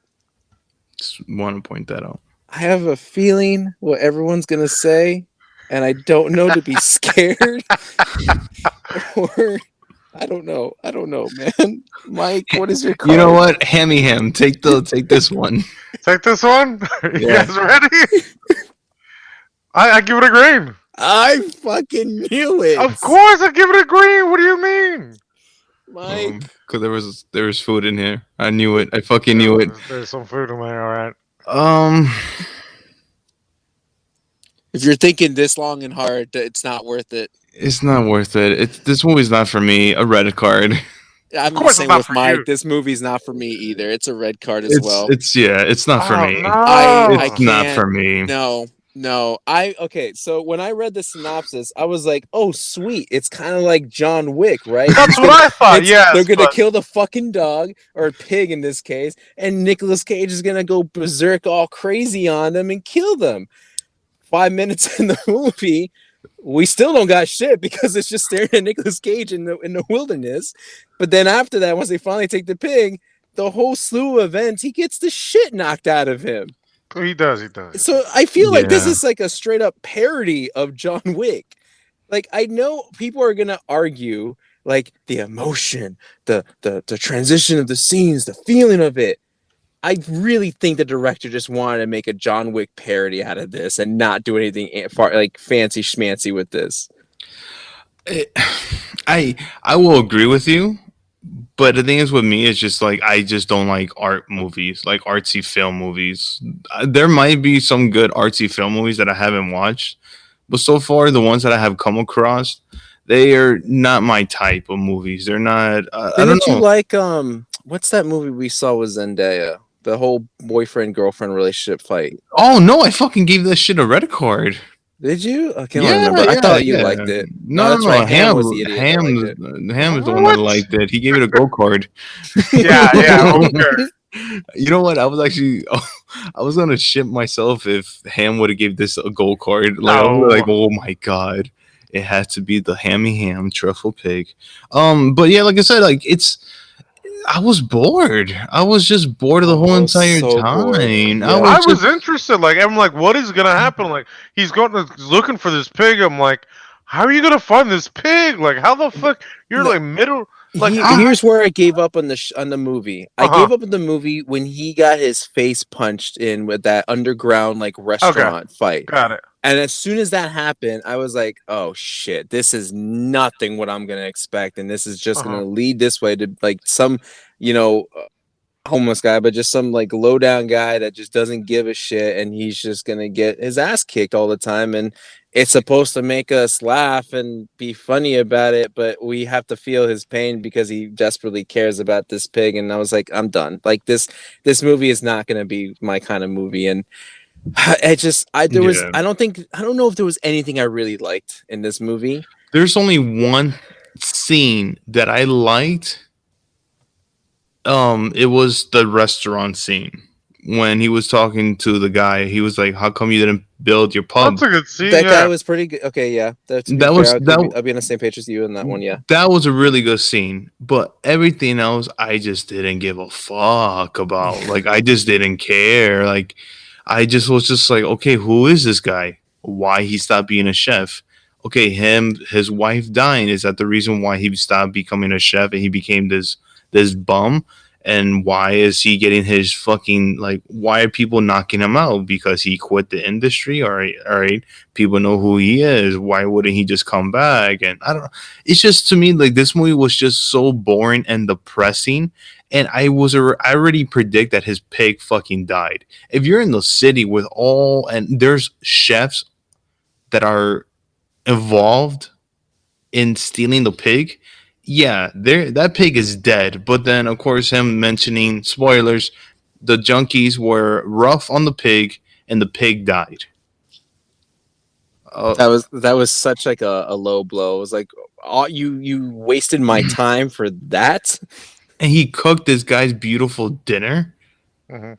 Just want to point that out.
I have a feeling what everyone's gonna say, and I don't know to be scared or I don't know. I don't know, man. Mike, what is your card?
You know what? Hammy Ham, take this one.
Take this one. You
Yeah.
guys ready? I give it a green.
I fucking knew it.
Of course, I give it a green. What do you mean?
Mike.
Because there was food in here. I knew it. I fucking knew it.
There's some food in there. All right.
If you're thinking this long and hard, it's not worth it.
It's not worth it. This movie's not for me. A red card.
I'm the
course it's
same
not
with
for
Mike.
you.
This movie's not for me either. It's a red card as well.
It's not for
Oh,
me.
no.
I
It's not
can't.
for me.
No. Okay, so when I read the synopsis, I was like, "Oh, sweet! It's kind of like John Wick, right?"
That's what I thought. Yes,
they're gonna
but-
kill the fucking dog or pig in this case, and Nicolas Cage is gonna go berserk, all crazy on them and kill them. 5 minutes in the movie, we still don't got shit because it's just staring at Nicolas Cage in the wilderness. But then after that, once they finally take the pig, the whole slew of events, he gets the shit knocked out of him.
He does. He does.
So I feel like this
Yeah.
is like a straight up parody of John Wick. Like I know people are gonna argue like the emotion, the transition of the scenes, the feeling of it. I really think the director just wanted to make a John Wick parody out of this and not do anything like fancy schmancy with this.
I will agree with you, but the thing is with me is just like I just don't like art movies, like artsy film movies. There might be some good artsy film movies that I haven't watched, but so far the ones that I have come across, they are not my type of movies. They're not. I don't
Didn't you
know.
like what's that movie we saw with Zendaya? The whole boyfriend girlfriend relationship fight.
Oh no! I fucking gave that shit a red card.
Did you? I can't remember. I thought you liked it.
No,
that's
no,
right. Ham was
Ham,
the idiot.
Ham,
That liked it.
Ham is the one that liked it. He gave it a gold card.
Yeah. Okay.
You know what? I was actually, I was gonna shit myself if Ham would have gave this a gold card. Like, I was like, oh my god, it had to be the Hammy Ham truffle pig. But yeah, like I said, like I was bored. I was just bored of the whole entire
so
time.
bored. Yeah.
I was interested. Like, I'm like, what is gonna happen? Like, he's looking for this pig. I'm like, how are you gonna find this pig? Like, how the fuck? You're
No.
like middle. Like,
Here's where I gave up on the movie. I
Uh-huh.
gave up on the movie when he got his face punched in with that underground like restaurant fight.
got it.
And as soon as that happened, I was like, "Oh shit, this is nothing what I'm gonna expect, and this is just gonna lead this way to like some, homeless guy, but just some like low down guy that just doesn't give a shit, and he's just gonna get his ass kicked all the time, and it's supposed to make us laugh and be funny about it, but we have to feel his pain because he desperately cares about this pig." And I was like, I'm done. Like this movie is not gonna be my kind of movie, and I don't know if there was anything I really liked in this movie.
There's only one scene that I liked. It was the restaurant scene when he was talking to the guy. He was like, "How come you didn't build your pub?"
That's a good scene.
That guy
Yeah.
was pretty good. Okay, yeah. To be
That
fair,
was that.
I'll be on the same page as you in that one. Yeah.
That was a really good scene, but everything else I just didn't give a fuck about. Like I just didn't care. Like I just was just like, okay, who is this guy? Why he stopped being a chef? Okay, his wife dying, is that the reason why he stopped becoming a chef and he became this bum? And why is he getting his fucking, like, why are people knocking him out? Because he quit the industry? All right, people know who he is. Why wouldn't he just come back? And I don't know. It's just, to me, like, this movie was just so boring and depressing. And I already predict that his pig fucking died. If you're in the city with all, and there's chefs that are involved in stealing the pig, yeah, there, that pig is dead. But then, of course, him mentioning spoilers, the junkies were rough on the pig, and the pig died. Uh,
That was such like a low blow. It was like, oh, you wasted my time for that.
and he cooked this guy's beautiful dinner.
Hmm.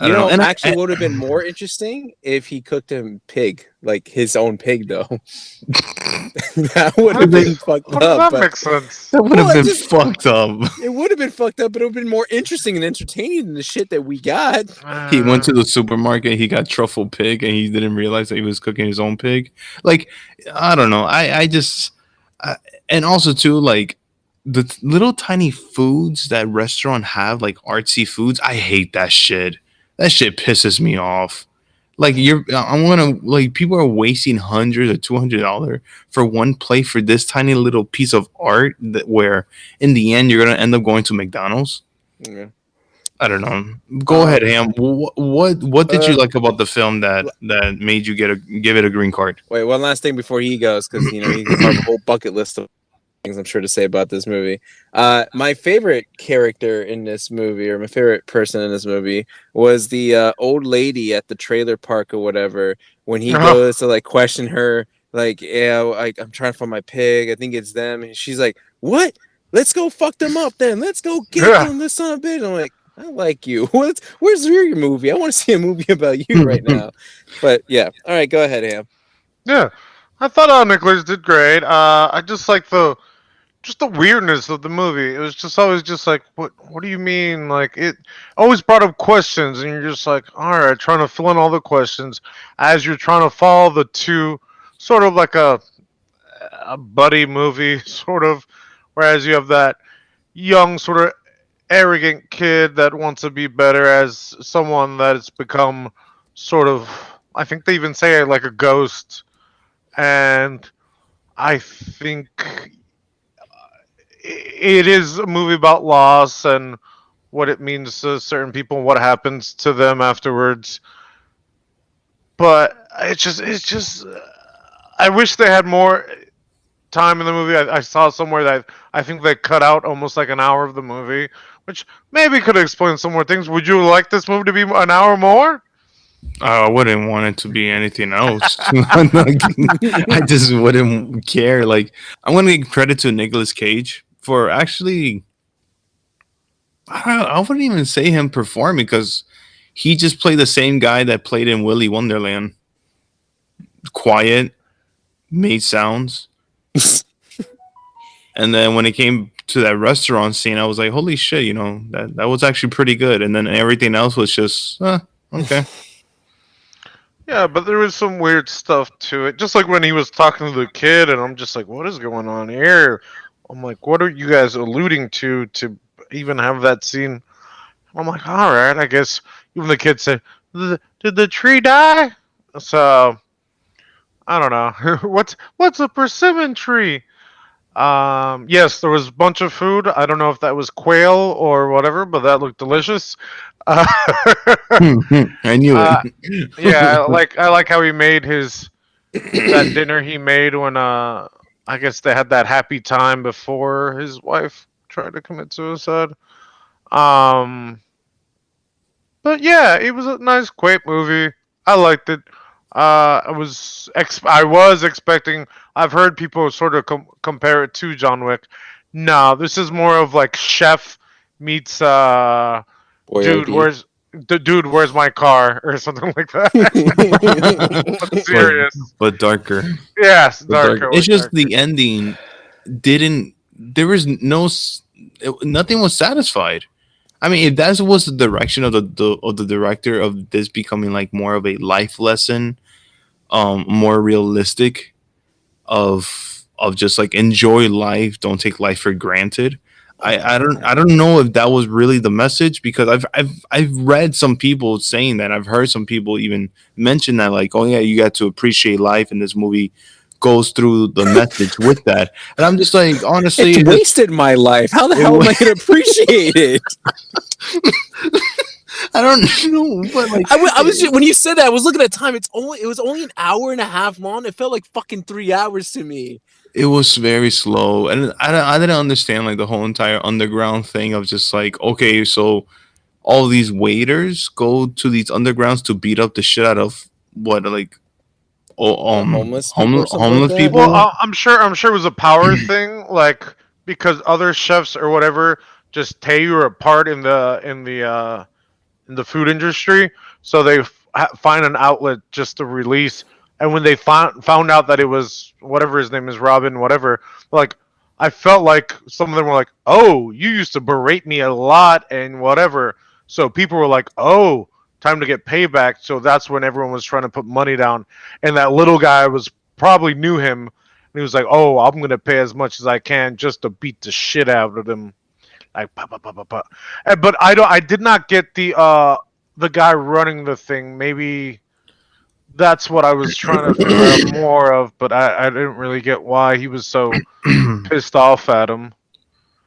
I don't know. And
Actually, what would have been more interesting if he cooked him pig, like his own pig, though. That would have been fucked
How does
up.
that make sense?
that would have
Well,
been fucked up.
it would have been fucked up, but it would have been more interesting and entertaining than the shit that we got.
He went to the supermarket. He got truffle pig, and he didn't realize that he was cooking his own pig. Like, I don't know. I just, and also too, like, the little tiny foods that restaurant have, like artsy foods. I hate that shit. That shit pisses me off. Like, I want to, like, people are wasting hundreds or $200 for one plate for this tiny little piece of art that where in the end you're gonna end up going to McDonald's.
Yeah.
I don't know. Go ahead, Ham. What did you
uh,
like about the film that made you give it a green card?
Wait, one last thing before he goes, because he can have a whole bucket list of things I'm sure to say about this movie. My favorite character in this movie, or my favorite person in this movie, was the old lady at the trailer park or whatever. When he goes to like question her, like, yeah, like I'm trying to find my pig. I think it's them. And she's like, what? Let's go fuck them up then. Let's go get
Yeah.
them. This son of a bitch. I'm like, I like you. Where's your movie? I want to see a movie about you right now. But yeah, all right, go ahead, Ham.
Yeah. I thought Nicolas did great. I just like the weirdness of the movie. It was just always just like, what do you mean? Like, it always brought up questions, and you're just like, all right, trying to fill in all the questions as you're trying to follow the two, sort of like a buddy movie, sort of. Whereas you have that young, sort of arrogant kid that wants to be better as someone that has become sort of, I think they even say it like a ghost. And I think it is a movie about loss and what it means to certain people and what happens to them afterwards. But it's just, I wish they had more time in the movie. I saw somewhere that I think they cut out almost like an hour of the movie, which maybe could explain some more things. Would you like this movie to be an hour more?
I wouldn't want it to be anything else. Like, I just wouldn't care. Like, I'm gonna give credit to Nicolas Cage for actually. I wouldn't even say him performing because he just played the same guy that played in Willy Wonderland. Quiet, made sounds, and then when it came to that restaurant scene, I was like, "Holy shit!" That was actually pretty good. And then everything else was just okay.
Yeah, but there was some weird stuff to it. Just like when he was talking to the kid, and I'm just like, what is going on here? I'm like, what are you guys alluding to even have that scene? I'm like, all right, I guess. Even the kid said, did the tree die? So I don't know. What's a persimmon tree? Yes, there was a bunch of food. I don't know if that was quail or whatever, but that looked delicious. Uh,
I knew
uh,
it.
yeah, I like how he made his that dinner he made when I guess they had that happy time before his wife tried to commit suicide. Um, but yeah, it was a nice, quaint movie. I liked it. I was expecting. I've heard people sort of compare it to John Wick. No, this is more of like Chef meets dude.
Boyardee.
Where's dude, where's my car or something like that. But
but
serious.
but darker.
Yes,
But
darker.
It's
Way
just
darker.
the ending didn't. There was nothing was satisfied. I mean, if that was the direction of the director of this becoming like more of a life lesson, more realistic of just like enjoy life, don't take life for granted. I don't know if that was really the message because I've read some people saying that. I've heard some people even mention that like, oh yeah, you got to appreciate life, and this movie goes through the message with that. And I'm just like, honestly,
It's wasted my life. How the hell am I going to appreciate it?
I don't know, but like
I was just, when you said that, I was looking at time. It was only an hour and a half long. It felt like fucking 3 hours to me.
it was very slow, and I didn't understand like the whole entire underground thing of just like, okay, so all these waiters go to these undergrounds to beat up the shit out of what like
Homeless people or something like
homeless
that.
Well,
people.
I'm sure it was a power thing, like because other chefs or whatever just tear you apart in the food industry, so they find an outlet just to release. And when they found out that it was whatever his name is, Robin, whatever, like I felt like some of them were like, "Oh, you used to berate me a lot and whatever." So people were like, "Oh, time to get payback." So that's when everyone was trying to put money down, and that little guy was probably knew him, and he was like, "Oh, I'm gonna pay as much as I can just to beat the shit out of them." Like, pa, pa, pa, pa, pa. But I don't. I did not get the guy running the thing. Maybe that's what I was trying to figure out more of. But I didn't really get why he was so pissed off at him.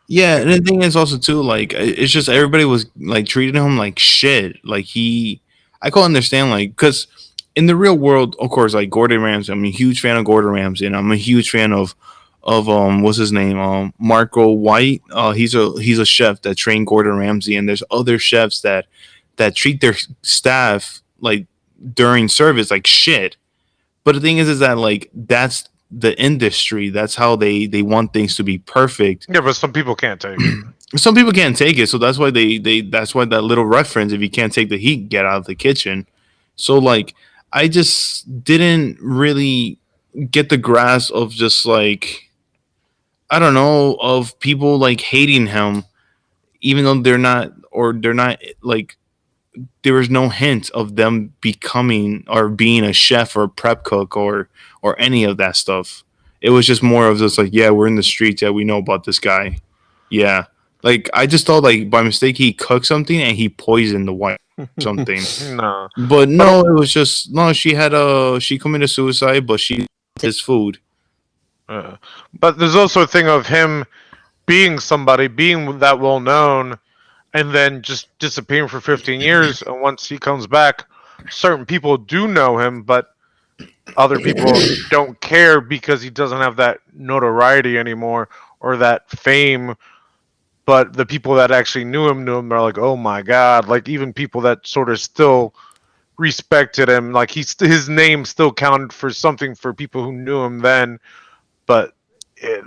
Yeah, and the thing is also too like it's just everybody was like treating him like shit. Like I can understand like because in the real world, of course, like Gordon Ramsay. I'm a huge fan of Gordon Ramsay, and I'm a huge fan of what's his name Marco White. He's a chef that trained Gordon Ramsay, and there's other chefs that treat their staff like during service like shit. But the thing is that like that's the industry. That's how they want things to be perfect.
Yeah, but some people can't take it.
Some people can't take it, so that's why they that's why that little reference. If you can't take the heat, get out of the kitchen. So like I just didn't really get the grasp of just like I don't know of people like hating him, even though they're not like there was no hint of them becoming or being a chef or a prep cook or any of that stuff. It was just more of just like, yeah, we're in the streets. Yeah, we know about this guy. Yeah, like I just thought like by mistake he cooked something and he poisoned the wife or something.
No,
But
but
no, it was just no. She committed suicide, but she his food.
uh, but there's also a thing of him being somebody, being that well known, and then just disappearing for 15 years. And once he comes back, certain people do know him, but other people don't care because he doesn't have that notoriety anymore or that fame. But the people that actually knew him are like, oh my god! Like even people that sort of still respected him, like his name still counted for something for people who knew him then. But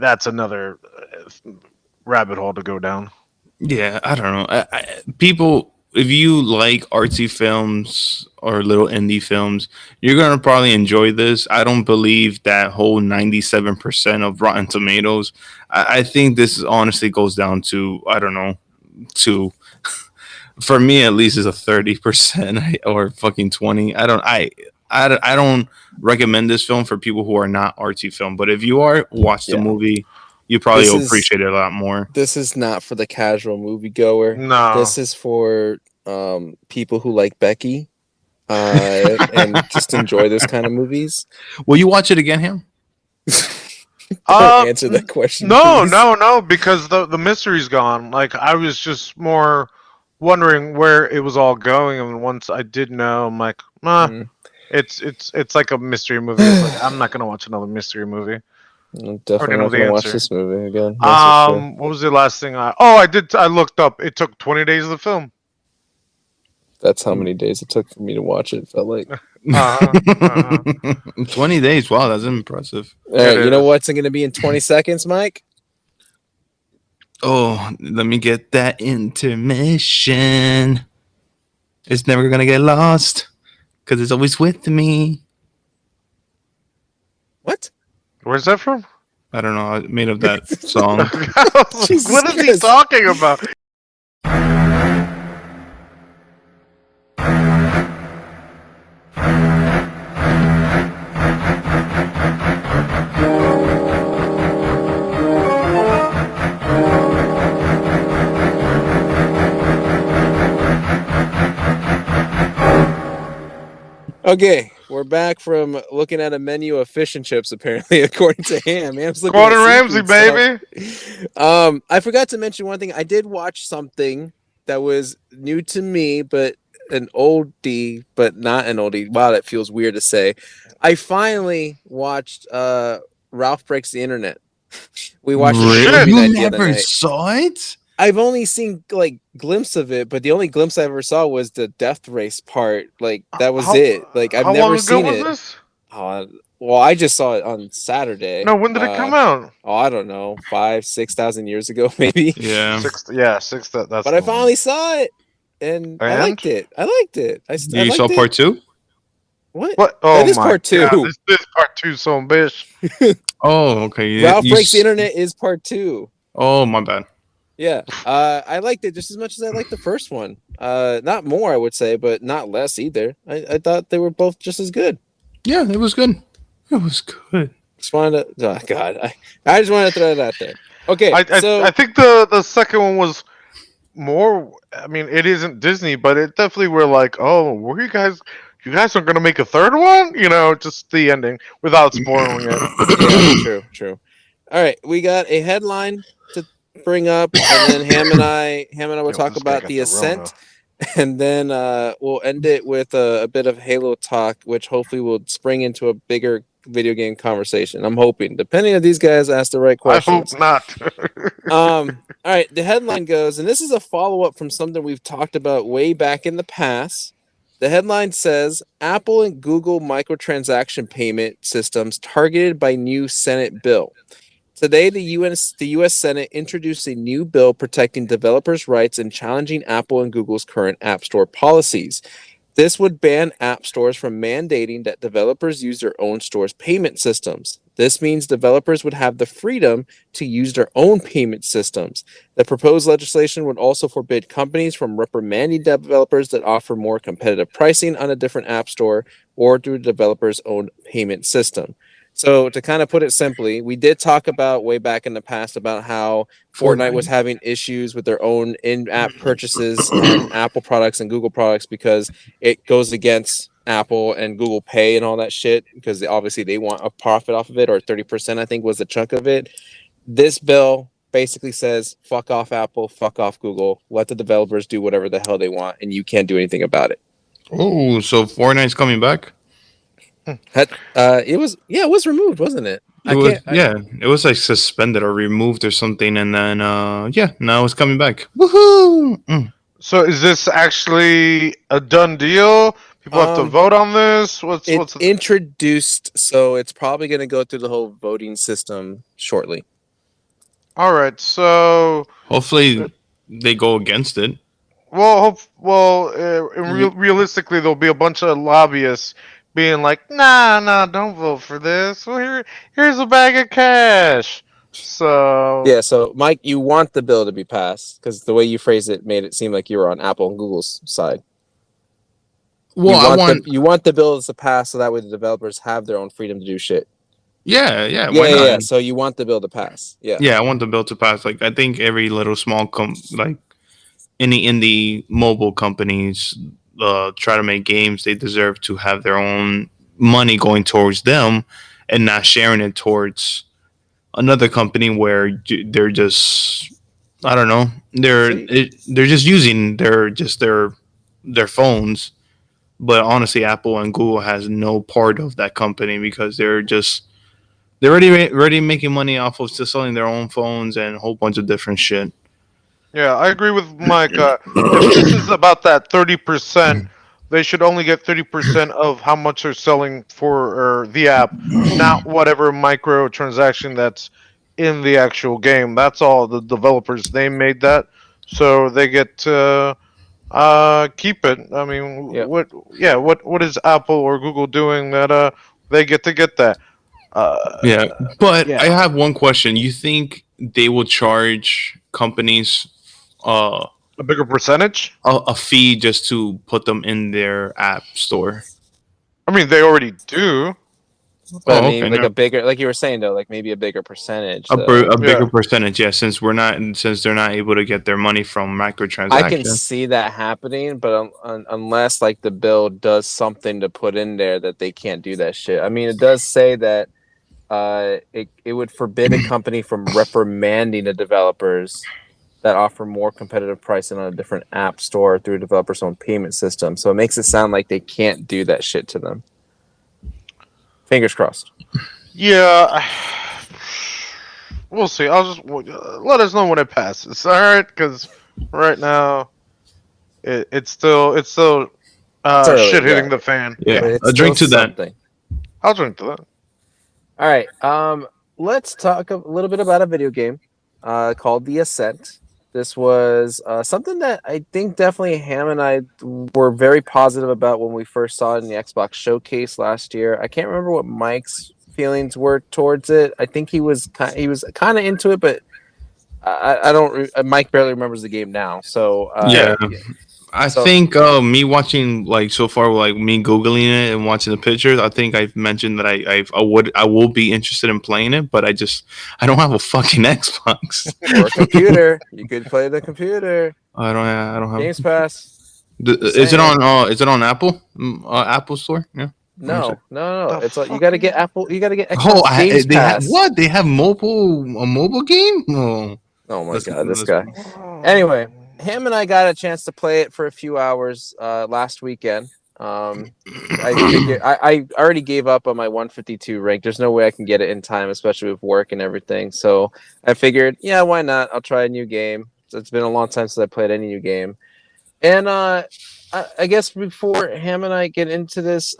that's another rabbit hole to go down.
Yeah, I don't know. People, if you like artsy films or little indie films, you're gonna probably enjoy this. I don't believe that whole 97% of Rotten Tomatoes. I think this honestly goes down to I don't know to for me at least is a 30% or fucking 20. I don't recommend this film for people who are not artsy film. But if you are, watch the
Yeah.
movie. You probably
This
will
is
appreciate it a lot more.
this is not for the casual moviegoer.
No.
This is for people who like Becky and just enjoy this kind of movies.
Will you watch it again, Ham?
Uh,
Answer that question.
no,
please.
no, because the mystery's gone. Like I was just more wondering where it was all going, and once I did know, I'm like,
Mm.
it's like a mystery movie. It's like I'm not gonna watch another mystery movie.
I'm
I
definitely
already know
not
the
gonna watch
answer.
this movie again. That's for sure.
What was the last thing I did? I looked up. It took 20 days of the film.
That's how many days it took for me to watch it. Felt like.
Uh-huh.
20 days. Wow, that's impressive.
All right, you know
is.
what's going to be in 20 seconds, Mike?
Oh, let me get that intermission. It's never gonna get lost because it's always with me.
What?
Where's that from?
I don't know. I made up that song.
Jesus
What is he
Christ.
talking about?
Okay, we're back from looking at a menu of fish and chips. Apparently, according to Ham, Ham's looking
Gordon
at
Ramsay,
seafood stuff.
baby.
I forgot to mention one thing. I did watch something that was new to me, but an oldie, but not an oldie. Wow, that feels weird to say. I finally watched Ralph Breaks the Internet. We watched it for
Shit.
movie
You
night the other
never
night.
saw it?
I've only seen like glimpse of it, but the only glimpse I ever saw was the death race part. Like that was
How,
it. Like I've
how long
never
ago
seen
was
it.
this?
Well, I just saw it on Saturday.
No, when did it come out?
Oh, I don't know, 5,000-6,000 years ago, maybe.
Yeah.
Six. That's.
But I finally saw it, and I
And?
liked it. I liked it. I
You
liked
saw
it.
part 2?
What?
What? Oh
That is
my
part 2.
God, this is part 2, son bitch.
Oh, okay.
Ralph Breaks the Internet is part 2.
Oh, my bad.
Yeah. I liked it just as much as I liked the first one. Not more, I would say, but not less either. I thought they were both just as good.
Yeah, it was good. It was good.
Just wanted to. Oh God, I just wanted to throw it out there. Okay,
I think the second one was more. I mean, it isn't Disney, but it definitely were like, oh, were you guys? You guys are gonna make a third one? You know, just the ending without spoiling it.
yeah, true. All right, we got a headline to bring up, and then Ham and I will
Yo,
talk
this guy
about
got
the
the
Ascent, and then we'll end it with a bit of Halo talk, which hopefully will spring into a bigger video game conversation. I'm hoping, depending if these guys ask the right
I hope
questions.
not.
All right, the headline goes, and this is a follow-up from something we've talked about way back in the past. The headline says Apple and Google microtransaction payment systems targeted by new Senate bill. Today, the U.S. Senate introduced a new bill protecting developers' rights and challenging Apple and Google's current App Store policies. This would ban app stores from mandating that developers use their own store's payment systems. This means developers would have the freedom to use their own payment systems. The proposed legislation would also forbid companies from reprimanding developers that offer more competitive pricing on a different app store or through the developer's own payment system. So to kind of put it simply, we did talk about way back in the past about how Fortnite was having issues with their own in-app purchases on Apple products and Google products because it goes against Apple and Google Pay and all that shit because obviously they want a profit off of it, or 30% I think was the chunk of it. This bill basically says fuck off Apple, fuck off Google, let the developers do whatever the hell they want and you can't do anything about it.
Oh, so Fortnite's coming back?
It was removed, wasn't it?
It was like suspended or removed or something, and then now it's coming back. Woohoo!
So is this actually a done deal? People have to vote on this. What's
introduced? So it's probably going to go through the whole voting system shortly.
All right. So
hopefully they go against it.
Well, realistically, there'll be a bunch of lobbyists being like, "Nah, don't vote for this. Well, here's a bag of cash." So
yeah, so Mike, you want the bill to be passed because the way you phrased it made it seem like you were on Apple and Google's side.
Well,
you want the bill to pass so that way the developers have their own freedom to do shit.
Yeah. Why not?
Yeah. So you want the bill to pass? Yeah.
Yeah, I want the bill to pass. Like I think every little small like any indie mobile companies try to make games, they deserve to have their own money going towards them and not sharing it towards another company where they're just, I don't know, they're just using their phones. But honestly, Apple and Google has no part of that company because they're already making money off of just selling their own phones and a whole bunch of different shit.
Yeah, I agree with Mike. If this is about that 30%, they should only get 30% of how much they're selling for the app, not whatever microtransaction that's in the actual game. That's all the developers. They made that, so they get Keep it. I mean,
Yep.
what? Yeah, what is Apple or Google doing that they get to get that?
Yeah, but I
Yeah,
have one question. You think they will charge companies uh,
a bigger percentage.
a fee just to put them in their app store?
I mean, they already do.
But I
Oh,
mean,
okay,
like
no.
a bigger, like you were saying though, like maybe a bigger percentage
A
though.
bigger
Yeah.
percentage, yeah. Since they're not able to get their money from
I can
microtransactions.
see that happening, but unless like the bill does something to put in there that they can't do that shit. I mean, it does say that it would forbid a company from reprimanding the developers that offer more competitive pricing on a different app store through a developer's own payment system. So it makes it sound like they can't do that shit to them. Fingers crossed.
Yeah. We'll see. I'll just let us know when it passes. All right, because right now it's still
It's early,
shit
yeah,
hitting the fan.
but
Yeah,
it's
a
still
drink to that.
something.
I'll drink to that.
All right. Let's talk a little bit about a video game called The Ascent. This was something that I think definitely Ham and I were very positive about when we first saw it in the Xbox Showcase last year. I can't remember what Mike's feelings were towards it. I think he was kind of into it, but I don't. Mike barely remembers the game now. So
Yeah,
yeah.
I
So
think me watching like so far, like me googling it and watching the pictures. I think I've mentioned that I will be interested in playing it, but I don't have a fucking Xbox.
or a computer, you could play the computer.
I don't have.
Games Pass. Just
Is it
saying.
on? Is it on Apple? Apple Store? Yeah. Let me see.
No.
The
It's you got to get
fucking
Apple. You got to get
Oh,
Xbox Games
they have
Pass.
what? They have a mobile game? Oh,
Oh my
that's,
god, this
that's
guy. Anyway, Ham and I got a chance to play it for a few hours last weekend. I figure I already gave up on my 152 rank. There's no way I can get it in time, especially with work and everything. So I figured, yeah, why not? I'll try a new game. It's been a long time since I played any new game. And I guess before Ham and I get into this,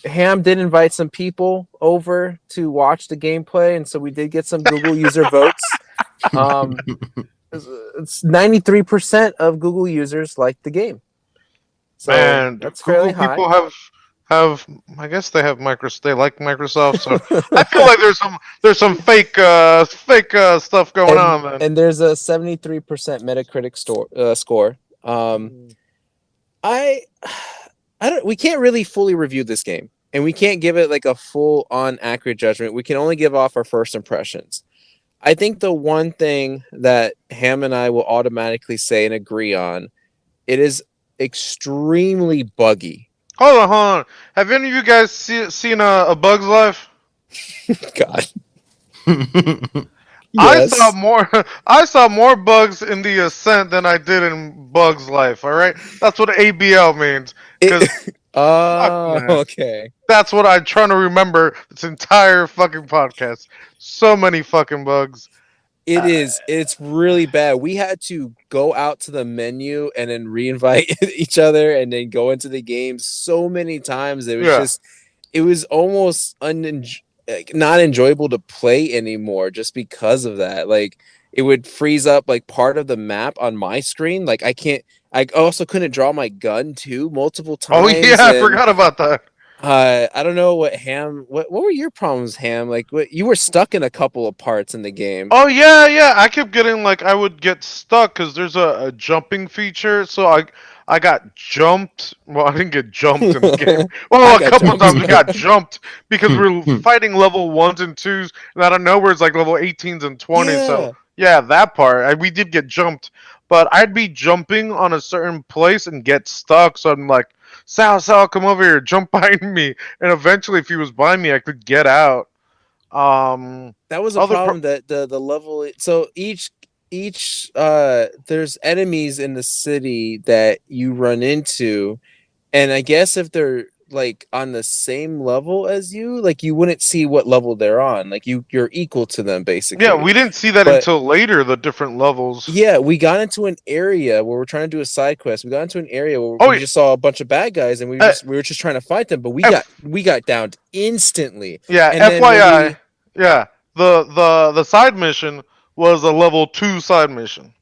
Ham did invite some people over to watch the gameplay, and so we did get some Google user votes. Um, it's 93% of Google users like the game, so
man,
that's fairly
Google
high.
people have. I guess they have Microsoft. They like Microsoft, so I feel like there's some stuff going on. Then
And there's a 73% Metacritic score. I I don't. We can't really fully review this game, and we can't give it like a full on accurate judgment. We can only give off our first impressions. I think the one thing that Ham and I will automatically say and agree on, it is extremely buggy.
hold on. Have any of you guys seen a Bug's Life?
God.
I saw
Yes.
more. I saw more bugs in the Ascent than I did in Bug's Life. All right, that's what ABL means. Because fuck, man,
Okay.
that's what I'm trying to remember. This entire fucking podcast. So many fucking bugs.
It
Uh,
is. It's really bad. We had to go out to the menu and then reinvite each other and then go into the game so many times.
yeah.
It was almost not enjoyable to play anymore just because of that. Like it would freeze up like part of the map on my screen. Like I also couldn't draw my gun too multiple
Oh yeah,
times.
I
And
forgot about that.
I don't know what were your problems, Ham? Like you were stuck in a couple of parts in the game.
Oh yeah. I kept getting like I would get stuck because there's a jumping feature. So I got jumped. Well, I didn't get jumped in the game.
I
Well, a
got
couple of
jumped.
times we got jumped because we were fighting level 1s and 2s, and out of nowhere it's like level 18s and 20s. So
Yeah.
yeah, that part we did get jumped, but I'd be jumping on a certain place and get stuck. So I'm like, Sal, come over here, jump behind me, and eventually, if he was by me, I could get out.
That was a
Other
problem that the level so each there's enemies in the city that you run into, and I guess if they're like on the same level as you, like you wouldn't see what level they're on. Like you're equal to them
Yeah,
basically.
we didn't see that
But
until later, the different levels.
yeah, we got into an area where we're trying to do a side quest. We got into an area where
Oh,
we just saw a bunch of bad guys, and
uh,
we were just trying to fight them, but
F-
we got downed instantly.
yeah,
And then when
FYI,
we
yeah, the side mission was a level 2 side mission.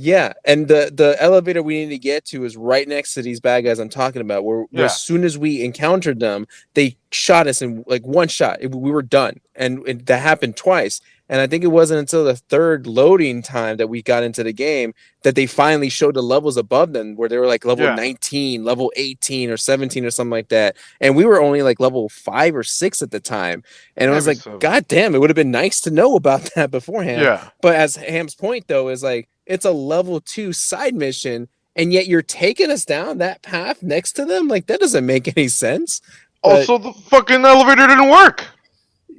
Yeah, and the elevator we needed to get to is right next to these bad guys I'm talking about. Where as
Yeah,
soon as we encountered them, they shot us in like one shot. We were done, and that happened twice. And I think it wasn't until the third loading time that we got into the game that they finally showed the levels above them, where they were like level
yeah,
19, level 18, or 17, or something like that. And we were only like level 5 or 6 at the time. And it was
maybe
like,
7.
God damn, it would have been nice to know about that beforehand.
Yeah.
But as Ham's point though is like it's a level 2 side mission, and yet you're taking us down that path next to them. Like that doesn't make any sense. But
Also, the fucking elevator didn't work.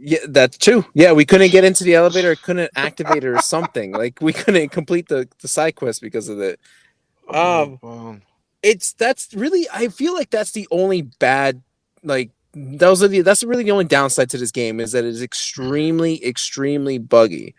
yeah, that's true. Yeah, we couldn't get into the elevator, couldn't activate it or something. Like we couldn't complete the side quest because of it. Um,
Well,
that's really I feel like that's the only bad like that's really the only downside to this game is that it's extremely buggy.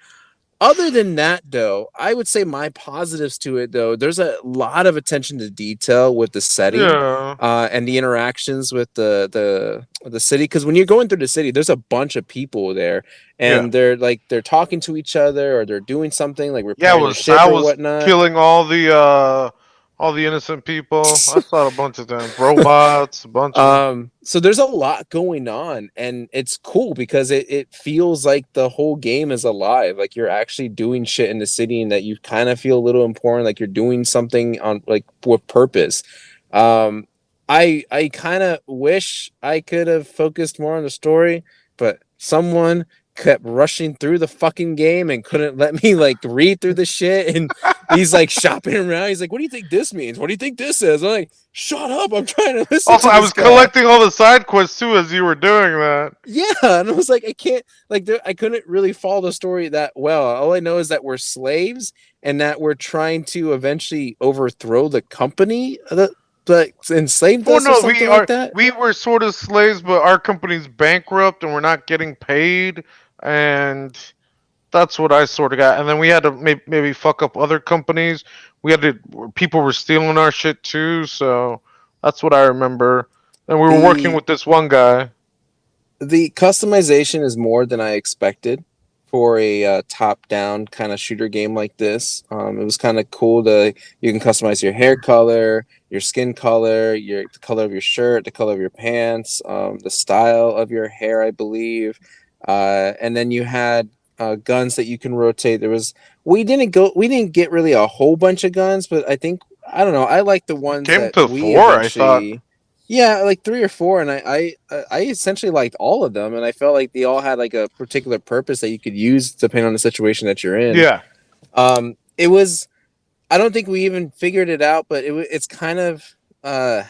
Other than that, though, I would say my positives to it, though, there's a lot of attention to detail with the setting,
yeah,
and the interactions with the city. Because when you're going through the city, there's a bunch of people there,
yeah.
and they're talking to each other or they're doing something like
Yeah,
repairing their
was
ship
Sal
or
was
whatnot.
killing all the innocent people. I saw a bunch of them. Robots, a bunch of them.
So there's a lot going on, and it's cool because it feels like the whole game is alive. Like you're actually doing shit in the city, and that you kind of feel a little important, like you're doing something on like with purpose. Um, I kind of wish I could have focused more on the story, but someone kept rushing through the fucking game and couldn't let me like read through the shit. And he's like shopping around. He's like, "What do you think this means? What do you think this is?" I'm like, "Shut up! I'm trying to listen
Also,
to
I
this
was
guy."
collecting all the side quests too as you were doing that.
Yeah, and I was like, I can't like I couldn't really follow the story that well. All I know is that we're slaves and that we're trying to eventually overthrow the company that enslaved
Well,
us or
no,
something like that.
we were sort of slaves, but our company's bankrupt and we're not getting paid, and that's what I sort of got. And then we had to maybe fuck up other companies. We had to people were stealing our shit too, so that's what I remember. And we were working
The
with this one guy.
the customization is more than I expected for a top-down kind of shooter game like this. It was kind of cool to you can customize your hair color, your skin color, the color of your shirt, the color of your pants, the style of your hair, I believe, and then you had guns that you can rotate. We didn't get really a whole bunch of guns, but I don't know. I like the ones
Came
that
to
we
4, I thought.
eventually yeah, like 3 or 4, and I essentially liked all of them, and I felt like they all had like a particular purpose that you could use depending on the situation that you're in.
Yeah.
It was I don't think we even figured it out, but it's kind of uh,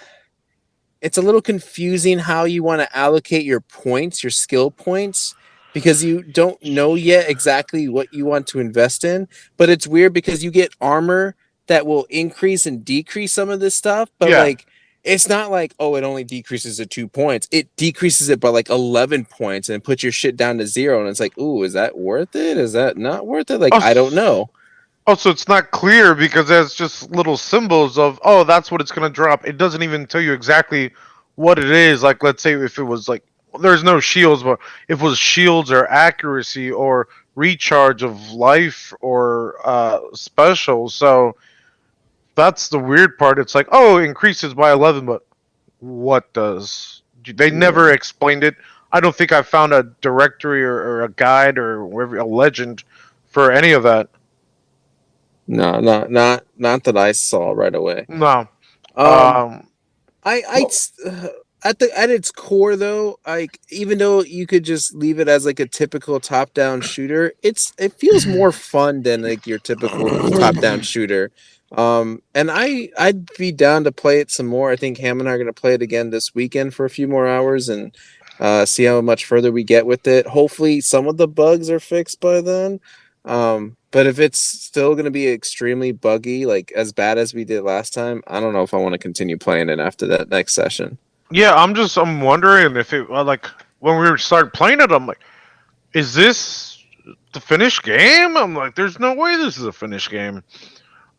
it's a little confusing how you want to allocate your points, your skill points, because you don't know yet exactly what you want to invest in. But it's weird because you get armor that will increase and decrease some of this stuff, but
Yeah.
like it's not like oh it only decreases to 2 points. It decreases it by like 11 points and puts your shit down to 0. And it's like, ooh, is that worth it? Is that not worth it? Like I don't
Also,
know.
also, it's not clear because there's just little symbols of, oh, that's what it's gonna drop. It doesn't even tell you exactly what it is. Like, let's say if it was like, there's no shields, but if it was shields or accuracy or recharge of life or special. So that's the weird part. It's like, oh, it increases by 11, but what does? They
Yeah.
never explained it. I don't think I found a directory or a guide or whatever, a legend for any of that.
No, not that I saw right away.
No.
Um,
Um,
I
well,
at its core though, like even though you could just leave it as like a typical top-down shooter, it feels more fun than like your typical top-down shooter. And I'd be down to play it some more. I think Ham and I are gonna play it again this weekend for a few more hours and see how much further we get with it. Hopefully, some of the bugs are fixed by then. But if it's still going to be extremely buggy, like as bad as we did last time, I don't know if I want to continue playing it after that next session.
yeah, I'm wondering if it like when we started playing it, I'm like, is this the finished game? I'm like, there's no way this is a finished game.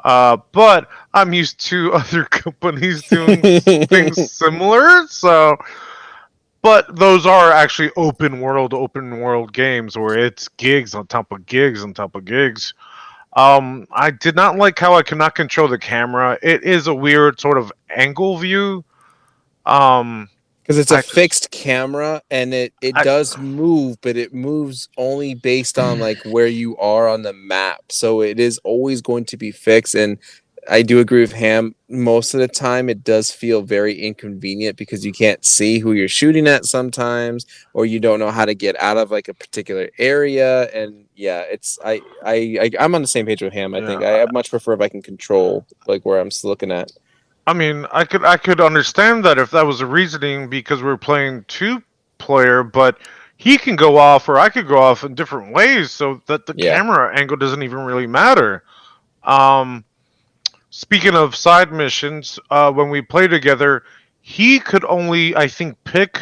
But I'm used to other companies doing things similar, so. But those are actually open world games where it's gigs on top of gigs on top of gigs. I did not like how I could not control the camera. It is a weird sort of angle view. Um,
Because it's a
I just,
fixed camera and it
I,
does move, but it moves only based on like where you are on the map. So it is always going to be fixed. And I do agree with Ham. Most of the time, it does feel very inconvenient because you can't see who you're shooting at sometimes, or you don't know how to get out of like a particular area. And yeah, I'm on the same page with Ham. I think
yeah.
I much prefer if I can control like where I'm looking at.
I mean, I could understand that if that was the reasoning because we're playing two player, but he can go off or I could go off in different ways, so that the
Yeah.
camera angle doesn't even really matter. Um, Speaking of side missions, when we play together, he could only, I think, pick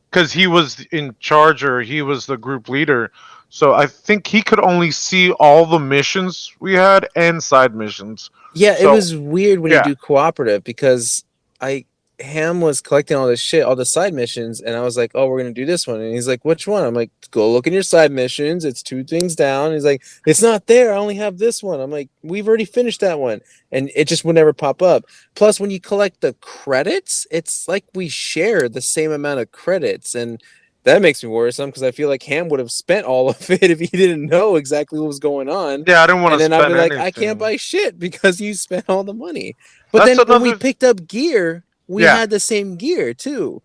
because he was in charge or he was the group leader. So I think he could only see all the missions we had and side missions.
Yeah, it
So
was weird when you
yeah,
do cooperative because I Ham was collecting all this shit, all the side missions, and I was like, "Oh, we're gonna do this one," and he's like, "Which one?" I'm like, "Go look in your side missions. It's two things down." He's like, "It's not there. I only have this one." I'm like, "We've already finished that one," and it just would never pop up. Plus, when you collect the credits, it's like we share the same amount of credits, and that makes me worrisome because I feel like Ham would have spent all of it if he didn't know exactly what was going on.
yeah, I didn't want
And
to
then I'd be
spend
like, I can't
anything.
buy shit because you spent all the money. But
That's
then when we
another.
picked up gear, we
Yeah,
had the same gear too.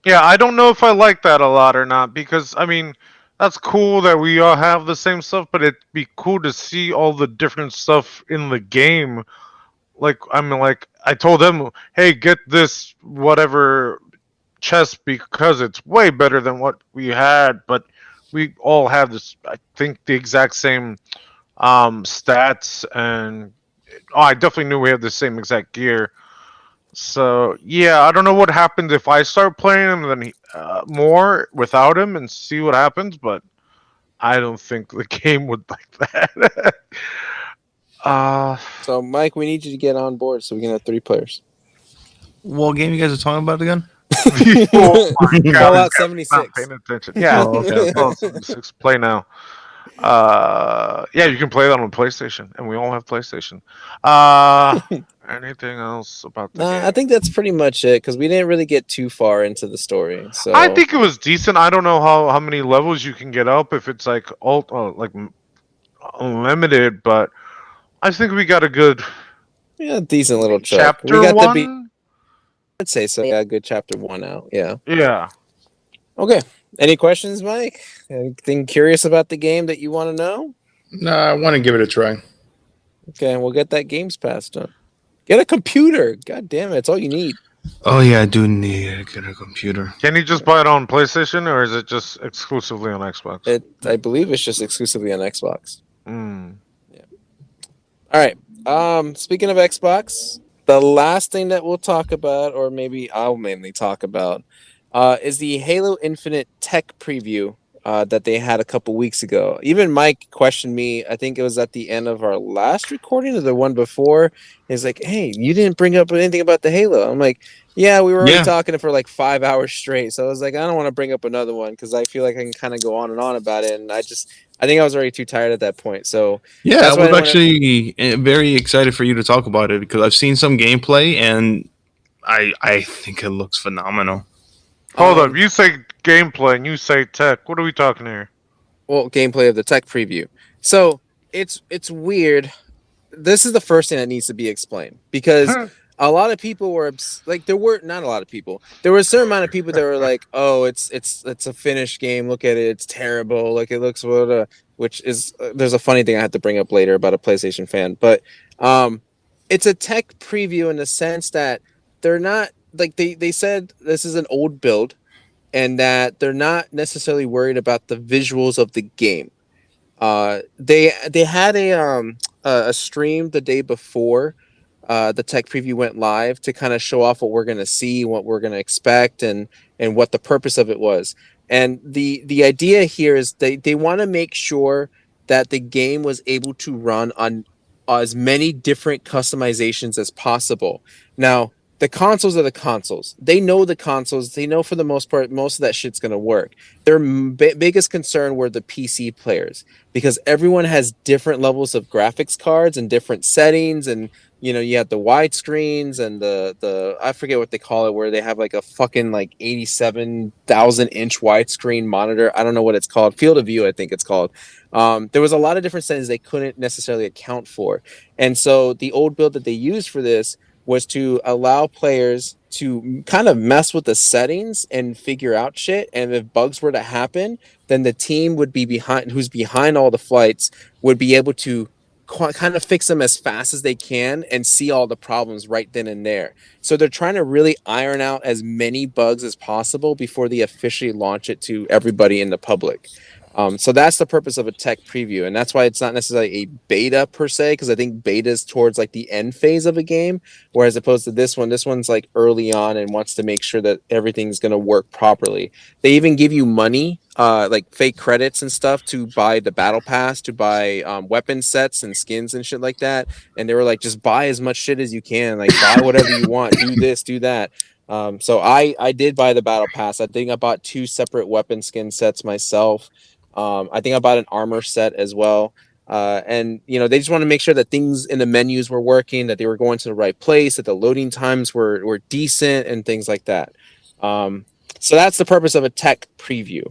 yeah. I don't know if I like that a lot or not because I mean, that's cool that we all have the same stuff, but it'd be cool to see all the different stuff in the game. Like I mean, like I told them, hey, get this whatever chest because it's way better than what we had, but we all have this. I think the exact same stats and oh, I definitely knew we had the same exact gear. So yeah, I don't know what happens if I start playing him then more without him and see what happens, but I don't think the game would like that. uh,
So Mike, we need you to get on board so we can have 3 players.
What game you guys are talking about again?
oh my god, this
Fallout
guy's not
76.
paying attention. Yeah,
Oh, okay, okay.
oh, 76 play now. Yeah, you can play that on PlayStation, and we all have PlayStation. Uh, Anything else about the
I
game?
think that's pretty much it because we didn't really get too far into the story.
I
So
think it was decent. I don't know how many levels you can get up if it's like unlimited, but I think we got a good
yeah, decent little chunk. We
chapter
got the beat.
one.
I'd say so. Yeah, good chapter 1 out. Yeah.
Yeah.
Okay. Any questions, Mike? Anything curious about the game that you want to know?
No, I want to give it a try.
Okay, we'll get that Games Pass done. Get a computer. God damn it, it's all you need.
Oh yeah, I do need to get a computer.
Can you just buy it on PlayStation, or is it just exclusively on Xbox?
I believe it's just exclusively on Xbox.
Mm.
All right. Speaking of Xbox, the last thing that we'll talk about, or maybe I'll mainly talk about, is the Halo Infinite tech preview that they had a couple weeks ago. Even Mike questioned me. I think it was at the end of our last recording or the one before. He's like, "Hey, you didn't bring up anything about the Halo." I'm like, "Yeah, we were already
Yeah.
talking for like 5 hours straight." So I was like, "I don't want to bring up another one because I feel like I can kind of go on and on about it." And I think I was already too tired at that point. So
Yeah,
that's
I
why I
was
didn't wanna-
actually very excited for you to talk about it because I've seen some gameplay and I think it looks phenomenal.
Hold up, you say gameplay and you say tech. What are we talking here?
well, gameplay of the tech preview. So it's weird. This is the first thing that needs to be explained because a lot of people were like, there were not a lot of people. There were a certain amount of people that were like, "Oh, it's a finished game. Look at it. It's terrible. Like it looks what." Which is there's a funny thing I have to bring up later about a PlayStation fan, but it's a tech preview in the sense that they're not like they said this is an old build and that they're not necessarily worried about the visuals of the game. They had a stream the day before the tech preview went live to kind of show off what we're gonna see, what we're gonna expect, and what the purpose of it was. And the idea here is they want to make sure that the game was able to run on as many different customizations as possible. Now, the consoles are the consoles. They know the consoles. They know for the most part, most of that shit's gonna work. Their biggest concern were the PC players because everyone has different levels of graphics cards and different settings, and you have the widescreens and the I forget what they call it, where they have like a fucking like 87,000-inch widescreen monitor. I don't know what it's called. Field of view, I think it's called. There was a lot of different settings they couldn't necessarily account for, and so the old build that they used for this was to allow players to kind of mess with the settings and figure out shit. And if bugs were to happen, then the team would be who's behind all the flights, would be able to kind of fix them as fast as they can and see all the problems right then and there. So they're trying to really iron out as many bugs as possible before they officially launch it to everybody in the public. So that's the purpose of a tech preview, and that's why it's not necessarily a beta per se, because I think beta is towards like the end phase of a game, whereas opposed to this one's like early on and wants to make sure that everything's going to work properly. They even give you money, like fake credits and stuff, to buy the battle pass, to buy weapon sets and skins and shit like that. And they were like, just buy as much shit as you can, like buy whatever you want, do this, do that. So I did buy the battle pass. I think I bought 2 separate weapon skin sets myself. I think I bought an armor set as well. And they just want to make sure that things in the menus were working, that they were going to the right place, that the loading times were decent, and things like that. So that's the purpose of a tech preview.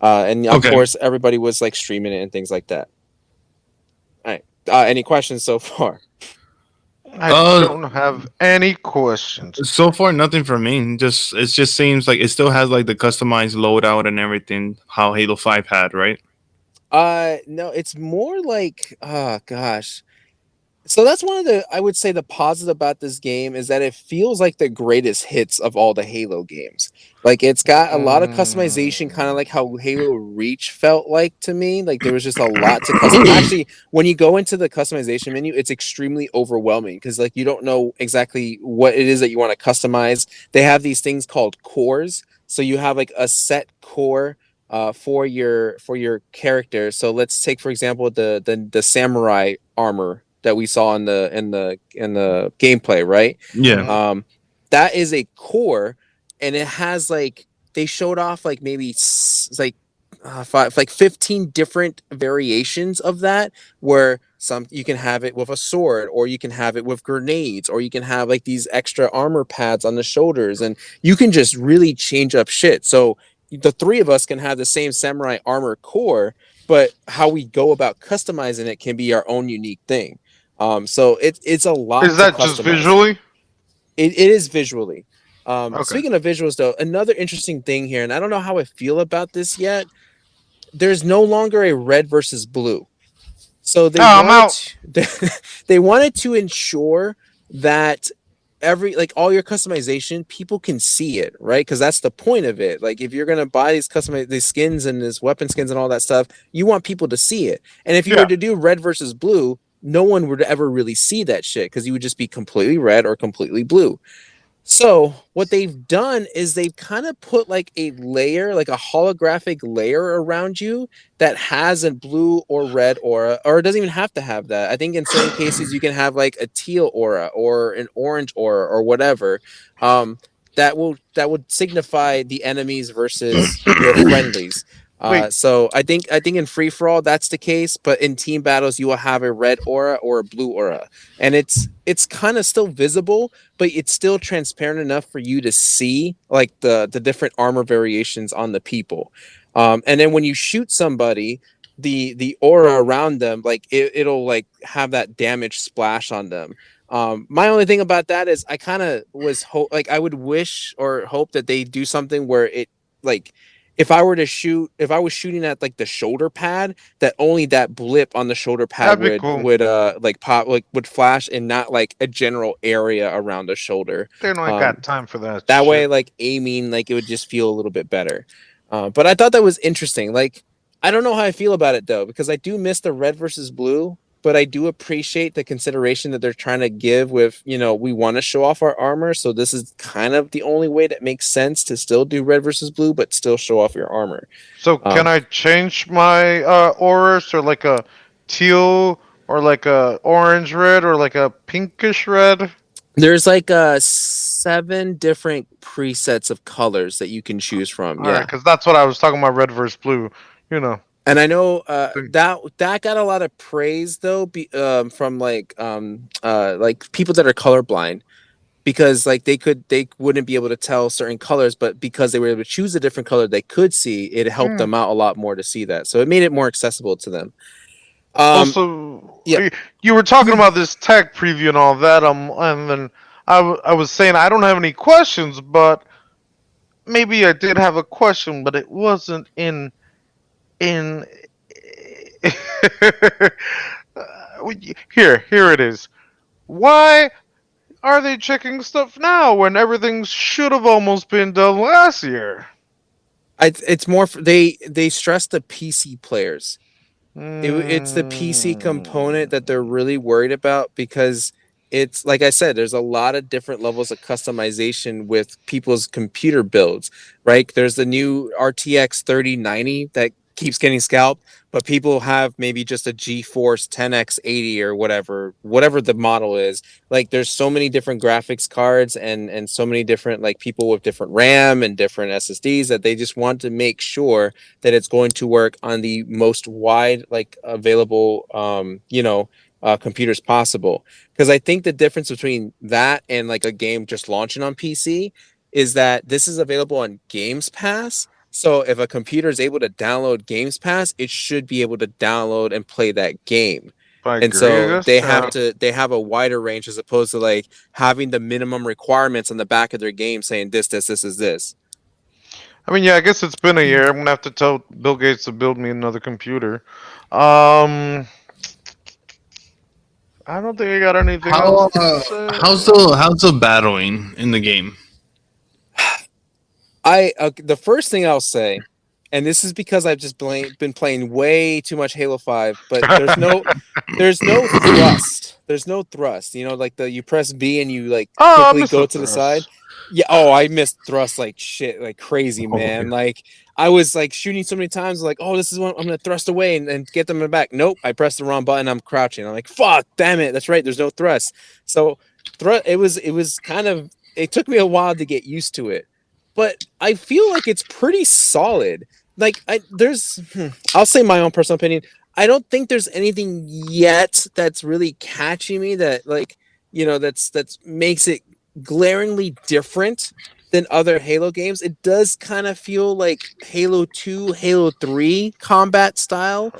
And of course, everybody was like streaming it and things like that. All right. Any questions so far?
I don't have any questions.
So far, nothing from me. It just seems like it still has like the customized loadout and everything. How Halo 5 had, right?
No, it's more like, oh gosh. So that's one of I would say the positive about this game is that it feels like the greatest hits of all the Halo games. Like it's got a lot of customization, kind of like how Halo Reach felt like to me. Like there was just a lot to custom. Actually, when you go into the customization menu, it's extremely overwhelming because like you don't know exactly what it is that you want to customize. They have these things called cores. So you have like a set core for your character. So let's take for example the samurai armor that we saw in the gameplay, right?
Yeah.
That is a core, and it has like they showed off like maybe like 15 different variations of that, where some you can have it with a sword, or you can have it with grenades, or you can have like these extra armor pads on the shoulders, and you can just really change up shit. So the 3 of us can have the same samurai armor core, but how we go about customizing it can be our own unique thing. So it's a lot.
Is that just visually?
It is visually.
Okay.
Speaking of visuals, though, another interesting thing here, and I don't know how I feel about this yet. There's no longer a red versus blue, so they they wanted to ensure that all your customization, people can see it, right? Because that's the point of it. Like if you're gonna buy these skins and these weapon skins and all that stuff, you want people to see it. And if you were to do red versus blue, no one would ever really see that shit because you would just be completely red or completely blue. So what they've done is they've kind of put like a layer, like a holographic layer around you that has a blue or red aura, or it doesn't even have to have that. I think in certain cases you can have like a teal aura or an orange aura or whatever. That would signify the enemies versus your friendlies. So I think in free for all that's the case, but in team battles you will have a red aura or a blue aura, and it's kind of still visible, but it's still transparent enough for you to see like the different armor variations on the people. And then when you shoot somebody, the aura around them, like it'll like have that damage splash on them. My only thing about that is I kind of was I would wish or hope that they do something where it like if I was shooting at like the shoulder pad, that only that blip on the shoulder pad would like pop, like would flash, and not like a general area around the shoulder.
They don't got time for that.
That way, like aiming, like it would just feel a little bit better. But I thought that was interesting. Like I don't know how I feel about it though, because I do miss the red versus blue. But I do appreciate the consideration that they're trying to give with, we want to show off our armor. So this is kind of the only way that makes sense to still do red versus blue, but still show off your armor.
So can I change my auras, or like a teal, or like a orange red, or like a pinkish red?
There's like 7 different presets of colors that you can choose from.
All right,
Yeah.
because that's what I was talking about. Red versus blue. You know.
And I know
Thing.
that got a lot of praise though from like people that are colorblind, because like they wouldn't be able to tell certain colors, but because they were able to choose a different color they could see, it helped
Hmm.
them out a lot more to see that. So it made it more accessible to them. Um
Also,
yeah.
you were talking about this tech preview and all that. And then I was saying I don't have any questions, but maybe I did have a question, but it wasn't in. Here it is. Why are they checking stuff now when everything should have almost been done last year?
It's more they stress the PC players. It's the PC component
Mm.
that they're really worried about, because it's like I said, there's a lot of different levels of customization with people's computer builds, right? There's the new RTX 3090 that keeps getting scalped, but people have maybe just a GeForce 10x 80 or whatever the model is. Like there's so many different graphics cards and so many different like people with different RAM and different SSDs that they just want to make sure that it's going to work on the most wide like available computers possible. Because I think the difference between that and like a game just launching on PC is that this is available on Games Pass. So if a computer is able to download Games Pass, it should be able to download and play that game.
I
And
agree, I
so
guess. Yeah.
they have a wider range as opposed to like having the minimum requirements on the back of their game saying this is this.
I mean, yeah, I guess it's been a year. I'm gonna have to tell Bill Gates to build me another computer. Um, I don't think I got anything else
How
to say.
how's the battling in the game?
The first thing I'll say, and this is because I've just been playing way too much Halo 5, but there's no thrust. There's no thrust. You know, like you press B and you like
Oh, I
quickly
missed
go
the
to the side.
thrust.
Yeah, oh, I missed thrust like shit, like crazy,
Oh,
man. Like I was like shooting so many times, like, oh, this is when I'm gonna thrust away and get them in the back. Nope, I pressed the wrong button. I'm crouching. I'm like, fuck, damn it. That's right. There's no thrust. So it was kind of, it took me a while to get used to it, but I feel like it's pretty solid. Like I'll say my own personal opinion. I don't think there's anything yet that's really catching me that like, that's makes it glaringly different than other Halo games. It does kind of feel like Halo 2, Halo 3 combat style.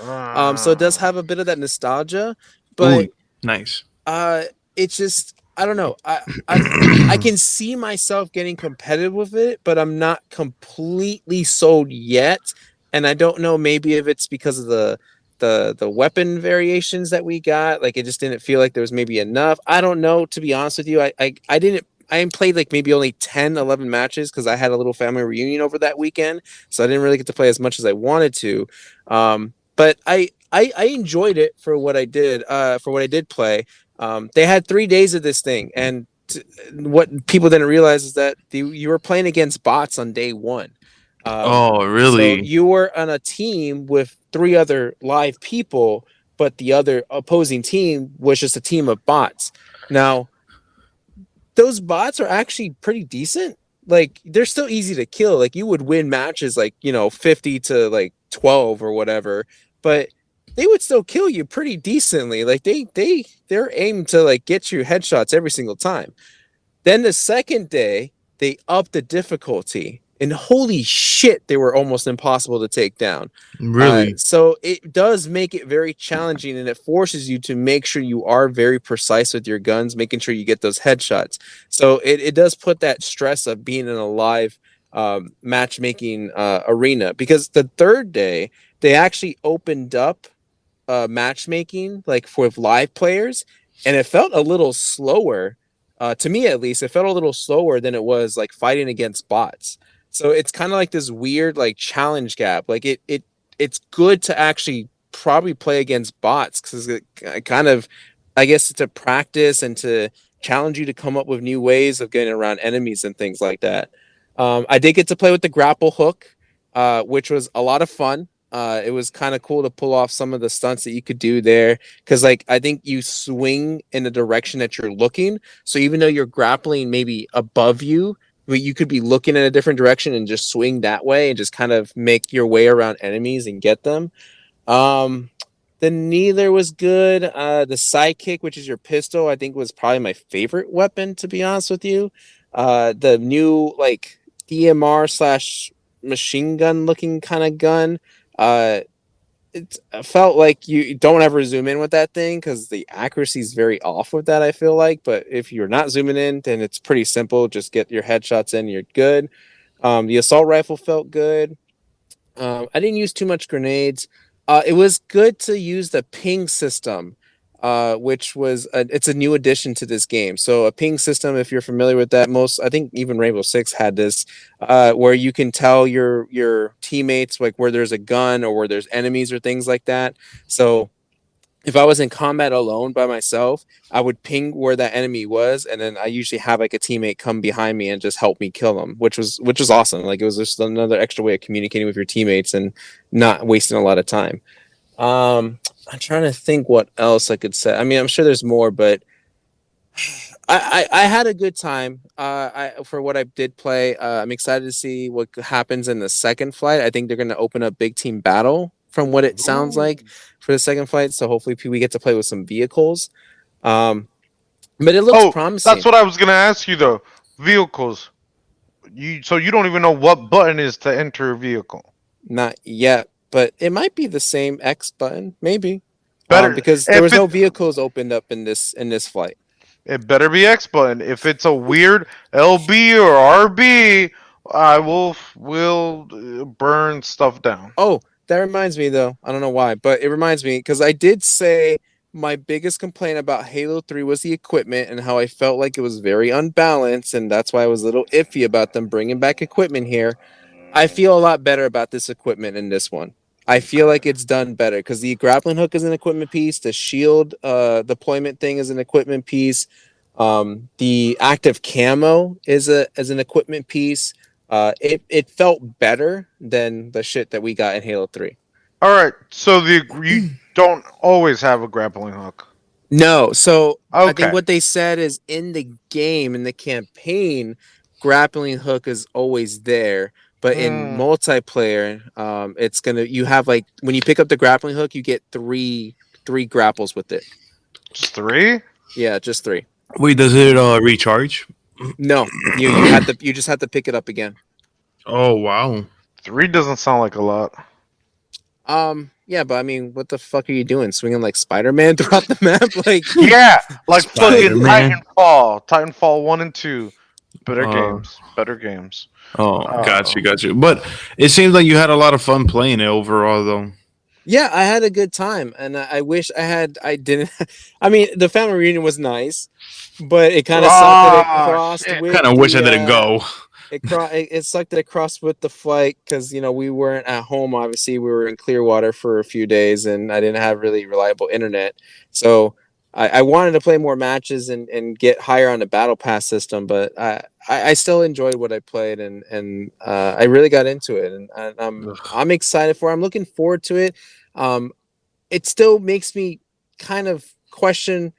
So it does
Uh,
have a bit of that nostalgia,
ooh,
but
nice.
uh it's just, I don't know. I can see myself getting competitive with it, but I'm not completely sold yet. And I don't know, maybe if it's because of the weapon variations that we got. Like it just didn't feel like there was maybe enough. I don't know, to be honest with you. I played like maybe only 10, 11 matches because I had a little family reunion over that weekend. So I didn't really get to play as much as I wanted to. But I enjoyed it for what I did, for what I did play. They had 3 days of this thing, and what people didn't realize is that you were playing against bots on day one.
Oh,
So
really?
you were on a team with 3 other live people, but the other opposing team was just a team of bots. Now, those bots are actually pretty decent. Like they're still easy to kill. Like you would win matches like, 50 to like 12 or whatever, but they would still kill you pretty decently. Like they're aimed to like get you headshots every single time. Then the second day, they upped the difficulty, and holy shit, they were almost impossible to take down.
Really?
So it does make it very challenging, and it forces you to make sure you are very precise with your guns, making sure you get those headshots. So it does put that stress of being in a live matchmaking arena, because the third day they actually opened up matchmaking like for live players, and it felt a little slower, to me at least. It felt a little slower than it was like fighting against bots. So it's kind of like this weird like challenge gap. Like it's good to actually probably play against bots because it kind of, I guess, to practice and to challenge you to come up with new ways of getting around enemies and things like that. I did get to play with the grapple hook, which was a lot of fun. It was kind of cool to pull off some of the stunts that you could do there, because like I think you swing in the direction that you're looking. So even though you're grappling maybe above you, but you could be looking in a different direction and just swing that way and just kind of make your way around enemies and get them. Um, the Neither was good. The Sidekick, which is your pistol, I think was probably my favorite weapon, to be honest with you. The new like DMR slash machine gun looking kind of gun. Uh, it felt like you don't ever zoom in with that thing because the accuracy is very off with that, I feel like. But if you're not zooming in, then it's pretty simple. Just get your headshots in, you're good. The assault rifle felt good. I didn't use too much grenades. It was good to use the ping system, which was it's a new addition to this game. So a ping system, if you're familiar with that, I think even Rainbow Six had this, where you can tell your teammates like where there's a gun or where there's enemies or things like that. So if I was in combat alone by myself, I would ping where that enemy was, and then I usually have like a teammate come behind me and just help me kill them, which was awesome. Like it was just another extra way of communicating with your teammates and not wasting a lot of time. I'm trying to think what else I could say. I mean, I'm sure there's more, but I had a good time. For what I did play, I'm excited to see what happens in the second flight. I think they're going to open up big team battle from what it sounds like for the second flight. So hopefully we get to play with some vehicles. But it looks promising.
That's what I was gonna ask you though. Vehicles. So you don't even know what button is to enter a vehicle.
Not yet, but it might be the same X button, maybe.
Better
because there was no vehicles opened up in this flight.
It better be X button. If it's a weird LB or RB, I will burn stuff down.
Oh, that reminds me though. I don't know why, but it reminds me because I did say my biggest complaint about Halo 3 was the equipment and how I felt like it was very unbalanced, and that's why I was a little iffy about them bringing back equipment here. I feel a lot better about this equipment in this one. I feel like it's done better because the grappling hook is an equipment piece. The shield deployment thing is an equipment piece. The active camo is an equipment piece. It felt better than the shit that we got in Halo 3.
All right, so you don't always have a grappling hook.
No, so I
Okay.
think what they said is in the game, in the campaign, grappling hook is always there. But in multiplayer, you have like when you pick up the grappling hook, you get three grapples with it.
Just 3?
Yeah, just 3.
Wait, does it recharge?
No, you just have to pick it up again.
Oh wow.
3 doesn't sound like a lot.
Yeah, but I mean, what the fuck are you doing? Swinging like Spider-Man throughout the map? Like
Yeah, like fucking
Spider-Man.
Titanfall 1 and 2. Better games.
Oh, got you. But it seems like you had a lot of fun playing it overall, though.
yeah, I had a good time, and I wish I didn't. I mean, the family reunion was nice, but it kind of sucked that it crossed with.
Kind of wish I didn't go.
It sucked that it crossed with the flight because we weren't at home. Obviously, we were in Clearwater for a few days, and I didn't have really reliable internet. So I wanted to play more matches and get higher on the battle pass system, but I still enjoyed what I played, and I really got into it, and I'm excited for it. I'm looking forward to it. It still makes me kind of question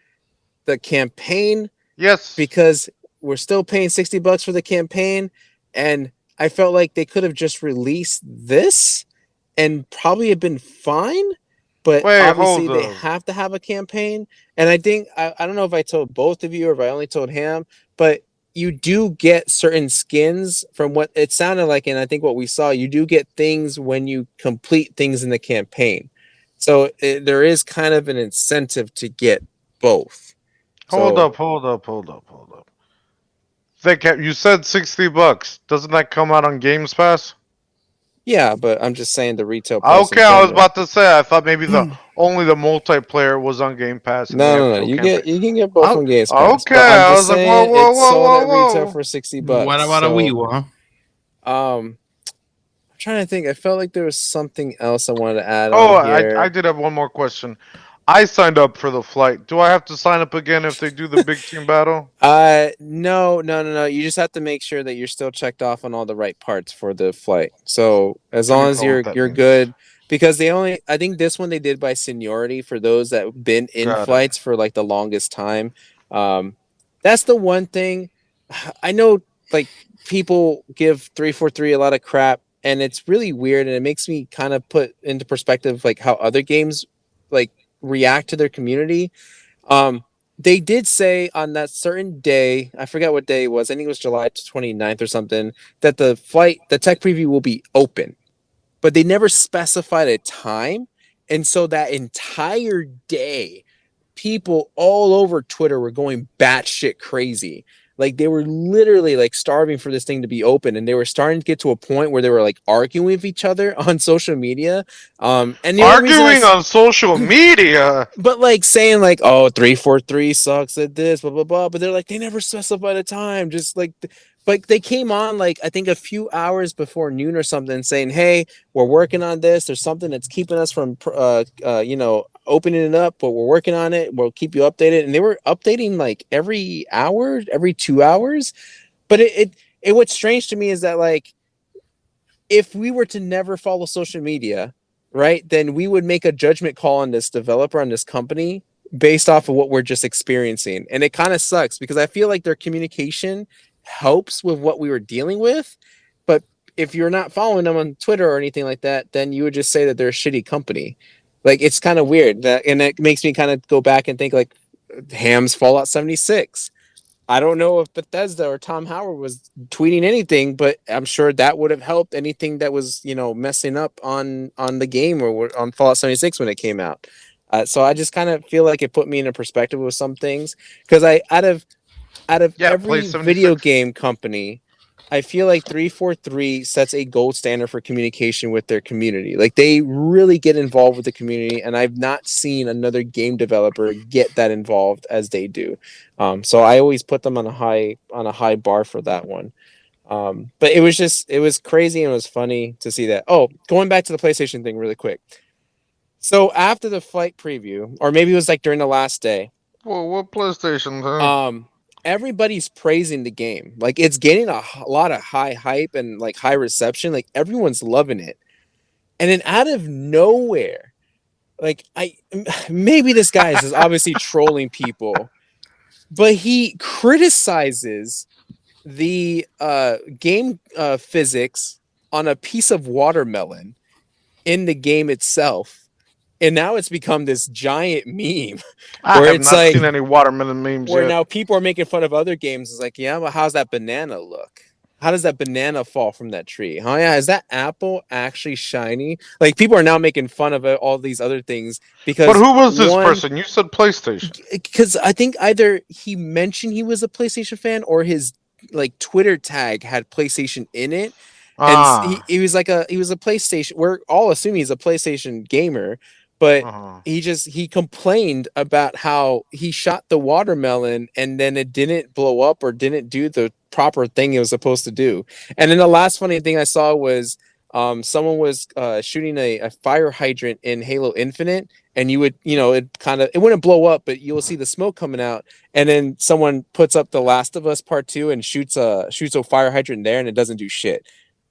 the campaign.
Yes.
Because we're still paying $60 for the campaign, and I felt like they could have just released this and probably have been fine. But obviously they have to have a campaign. And I think I don't know if I told both of you or if I only told him, but you do get certain skins from what it sounded like, and I think what we saw, you do get things when you complete things in the campaign. So there is kind of an incentive to get both.
Hold up. You said $60. Doesn't that come out on Games Pass?
Yeah, but I'm just saying the retail price.
Okay, I was about to say. I thought maybe only the multiplayer was on Game Pass.
No. You can get both on Games Pass.
Okay, I was like, whoa,
it's sold at retail for $60.
What about a Wii?
I'm trying to think. I felt like there was something else I wanted to add.
I did have one more question. I signed up for the flight. Do I have to sign up again if they do the big team battle?
No. You just have to make sure that you're still checked off on all the right parts for the flight. So as long as you're good, because I think this one they did by seniority for those that have been in
Got it.
flights for like the longest time. That's the one thing. I know like people give 343 a lot of crap, and it's really weird, and it makes me kind of put into perspective like how other games like react to their community. um they did say on that certain day, I forget what day it was, I think it was July 29th or something, that the tech preview will be open, but they never specified a time. And so that entire day, people all over Twitter were going batshit crazy. Like they were literally like starving for this thing to be open, and they were starting to get to a point where they were like arguing with each other on social media. And the only reason
Arguing on social media.
but like saying like, oh, 343 sucks at this, blah blah blah. But they're like, they never specified a time. Just like, but they came on like I think a few hours before noon or something, saying, hey, we're working on this. There's something that's keeping us from opening it up, but we're working on it. We'll keep you updated. And they were updating like every hour, every 2 hours. But what's strange to me is that like if we were to never follow social media, right, then we would make a judgment call on this developer, on this company, based off of what we're just experiencing. And it kind of sucks because I feel like their communication helps with what we were dealing with. But if you're not following them on Twitter or anything like that, then you would just say that they're a shitty company. Like it's kind of weird that, and it makes me kind of go back and think like Ham's Fallout 76. I don't know if Bethesda or Tom Howard was tweeting anything, but I'm sure that would have helped anything that was, messing up on the game or on Fallout 76 when it came out. So I just kind of feel like it put me in a perspective with some things, because out of every
play 76.
video game company, I feel like 343 sets a gold standard for communication with their community. Like they really get involved with the community, and I've not seen another game developer get that involved as they do. So I always put them on a high bar for that one. But it was crazy and it was funny to see that. Oh, going back to the PlayStation thing really quick. So after the flight preview, or maybe it was like during the last day,
Whoa, what PlayStation? Huh?
everybody's praising the game. Like it's getting a lot of high hype and like high reception. Like everyone's loving it. And then out of nowhere, like maybe this guy is just obviously trolling people, but he criticizes the game physics on a piece of watermelon in the game itself. And now it's become this giant meme
I
where
have
it's
not
like,
seen any watermelon memes
where
yet.
now people are making fun of other games. It's like, yeah, well, how's that banana look? How does that banana fall from that tree? Oh yeah, is that apple actually shiny? Like people are now making fun of all these other things because
But who was this person? You said PlayStation.
because I think either he mentioned he was a PlayStation fan or his like Twitter tag had PlayStation in it. And he was a PlayStation. We're all assuming he's a PlayStation gamer, but he complained about how he shot the watermelon and then it didn't blow up or didn't do the proper thing it was supposed to do. And then the last funny thing I saw was someone was shooting a fire hydrant in Halo Infinite, and you would, it wouldn't blow up, but you'll see the smoke coming out. And then someone puts up The Last of Us Part 2 and shoots a fire hydrant there, and it doesn't do shit.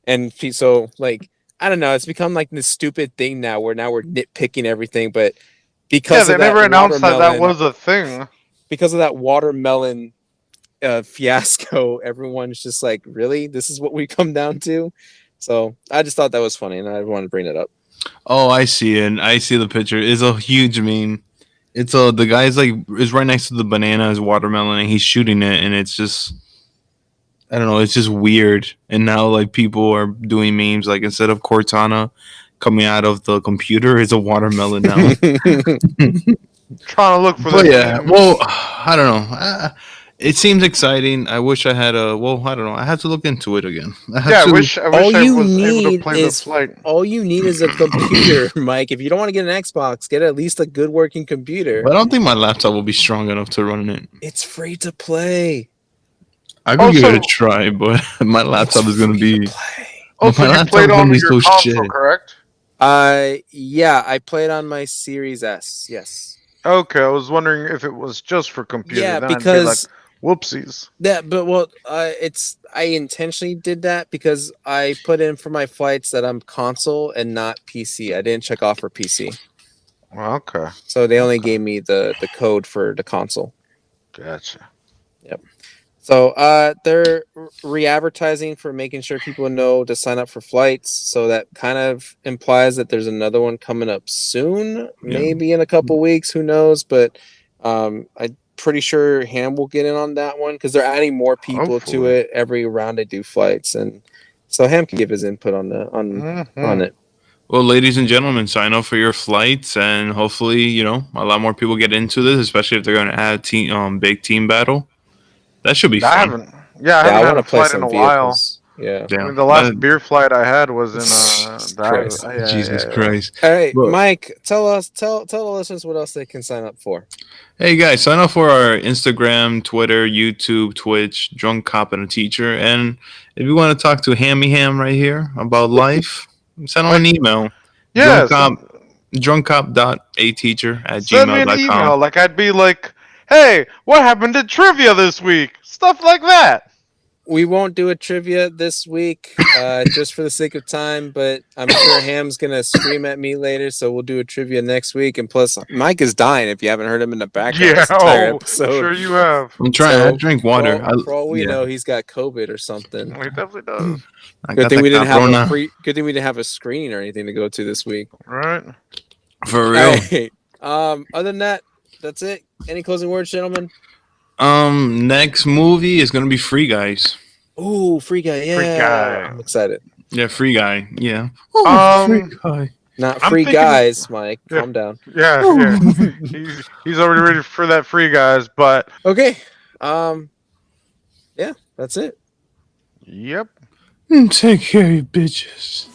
And so, like, I don't know, it's become like this stupid thing now where now we're nitpicking everything, but because
they
of that
never announced that
watermelon,
was a thing.
because of that watermelon fiasco, everyone's just like, really? This is what we come down to? So I just thought that was funny, and I wanted to bring it up.
Oh, I see it. I see the picture. It's a huge meme. It's the guy's like is right next to the banana, his watermelon, and he's shooting it, and it's just I don't know. It's just weird. And now like people are doing memes like instead of Cortana coming out of the computer, it's a watermelon now.
Trying to look for
But
this.
yeah, well, I don't know. It seems exciting. I wish I had a. Well, I don't know. I have to look into it again.
I wish I was able to play
is
the flight.
All you need is a computer, Mike. If you don't want to get an Xbox, get at least a good working computer.
But I don't think my laptop will be strong enough to run it.
It's free to play.
I could give it a try, but my laptop is going to be.
Also, you played on your console, correct?
Yeah, I played on my Series S. Yes.
Okay, I was wondering if it was just for computer.
Yeah,
then
because
Whoopsies.
I intentionally did that because I put in for my flights that I'm console and not PC. I didn't check off for PC,
Well, okay,
so they only
Okay.
gave me the code for the console.
gotcha.
So they're re-advertising for making sure people know to sign up for flights. So that kind of implies that there's another one coming up soon, maybe in a couple weeks. Who knows? But I'm pretty sure Ham will get in on that one because they're adding more people to
Hopefully.
it every round they do flights, and so Ham can give his input on
Mhm.
it.
Well, ladies and gentlemen, sign up for your flights, and hopefully, a lot more people get into this, especially if they're going to add big team battle. That should be
I
fun.
haven't. Yeah, I
Yeah, I
haven't had
want
a
to play
flight in
some
a while.
vehicles. Yeah.
I
Yeah.
mean, the last beer flight I had was in
Jesus Christ.
Jesus Christ.
All right,
But,
Mike, tell the listeners what else they can sign up for.
hey, guys, sign up for our Instagram, Twitter, YouTube, Twitch, Drunk Cop and a Teacher. And if you want to talk to Hammy Ham right here about life, send him an email.
Yeah,
Drunkcop.ateacher@gmail.com.
send me an email. Like I'd be like, "Hey, what happened to trivia this week?" Stuff like that.
We won't do a trivia this week, just for the sake of time, but I'm sure Ham's gonna scream at me later, so we'll do a trivia next week. And plus, Mike is dying if you haven't heard him in the background
Yeah,
this entire episode.
sure you have.
I'm trying.
So,
I drink water.
For all we know, he's got COVID or something.
He definitely does.
I
Good
got
thing
that
we didn't have
corona.
a free. Good thing we didn't have a screening or anything to go to this week.
Right.
For real.
All right. Other than that, that's it. Any closing words, gentlemen?
Next movie is gonna be Free Guys.
Ooh, Free Guy. Yeah,
Free Guy.
I'm excited.
Yeah, Free Guy. Yeah.
Free
Guy.
Not
I'm
Free
thinking-
Guys, Mike.
Yeah.
Calm down.
Yeah. He's already ready for that Free Guys, but
Okay. Yeah, that's it.
yep.
Take care, you bitches.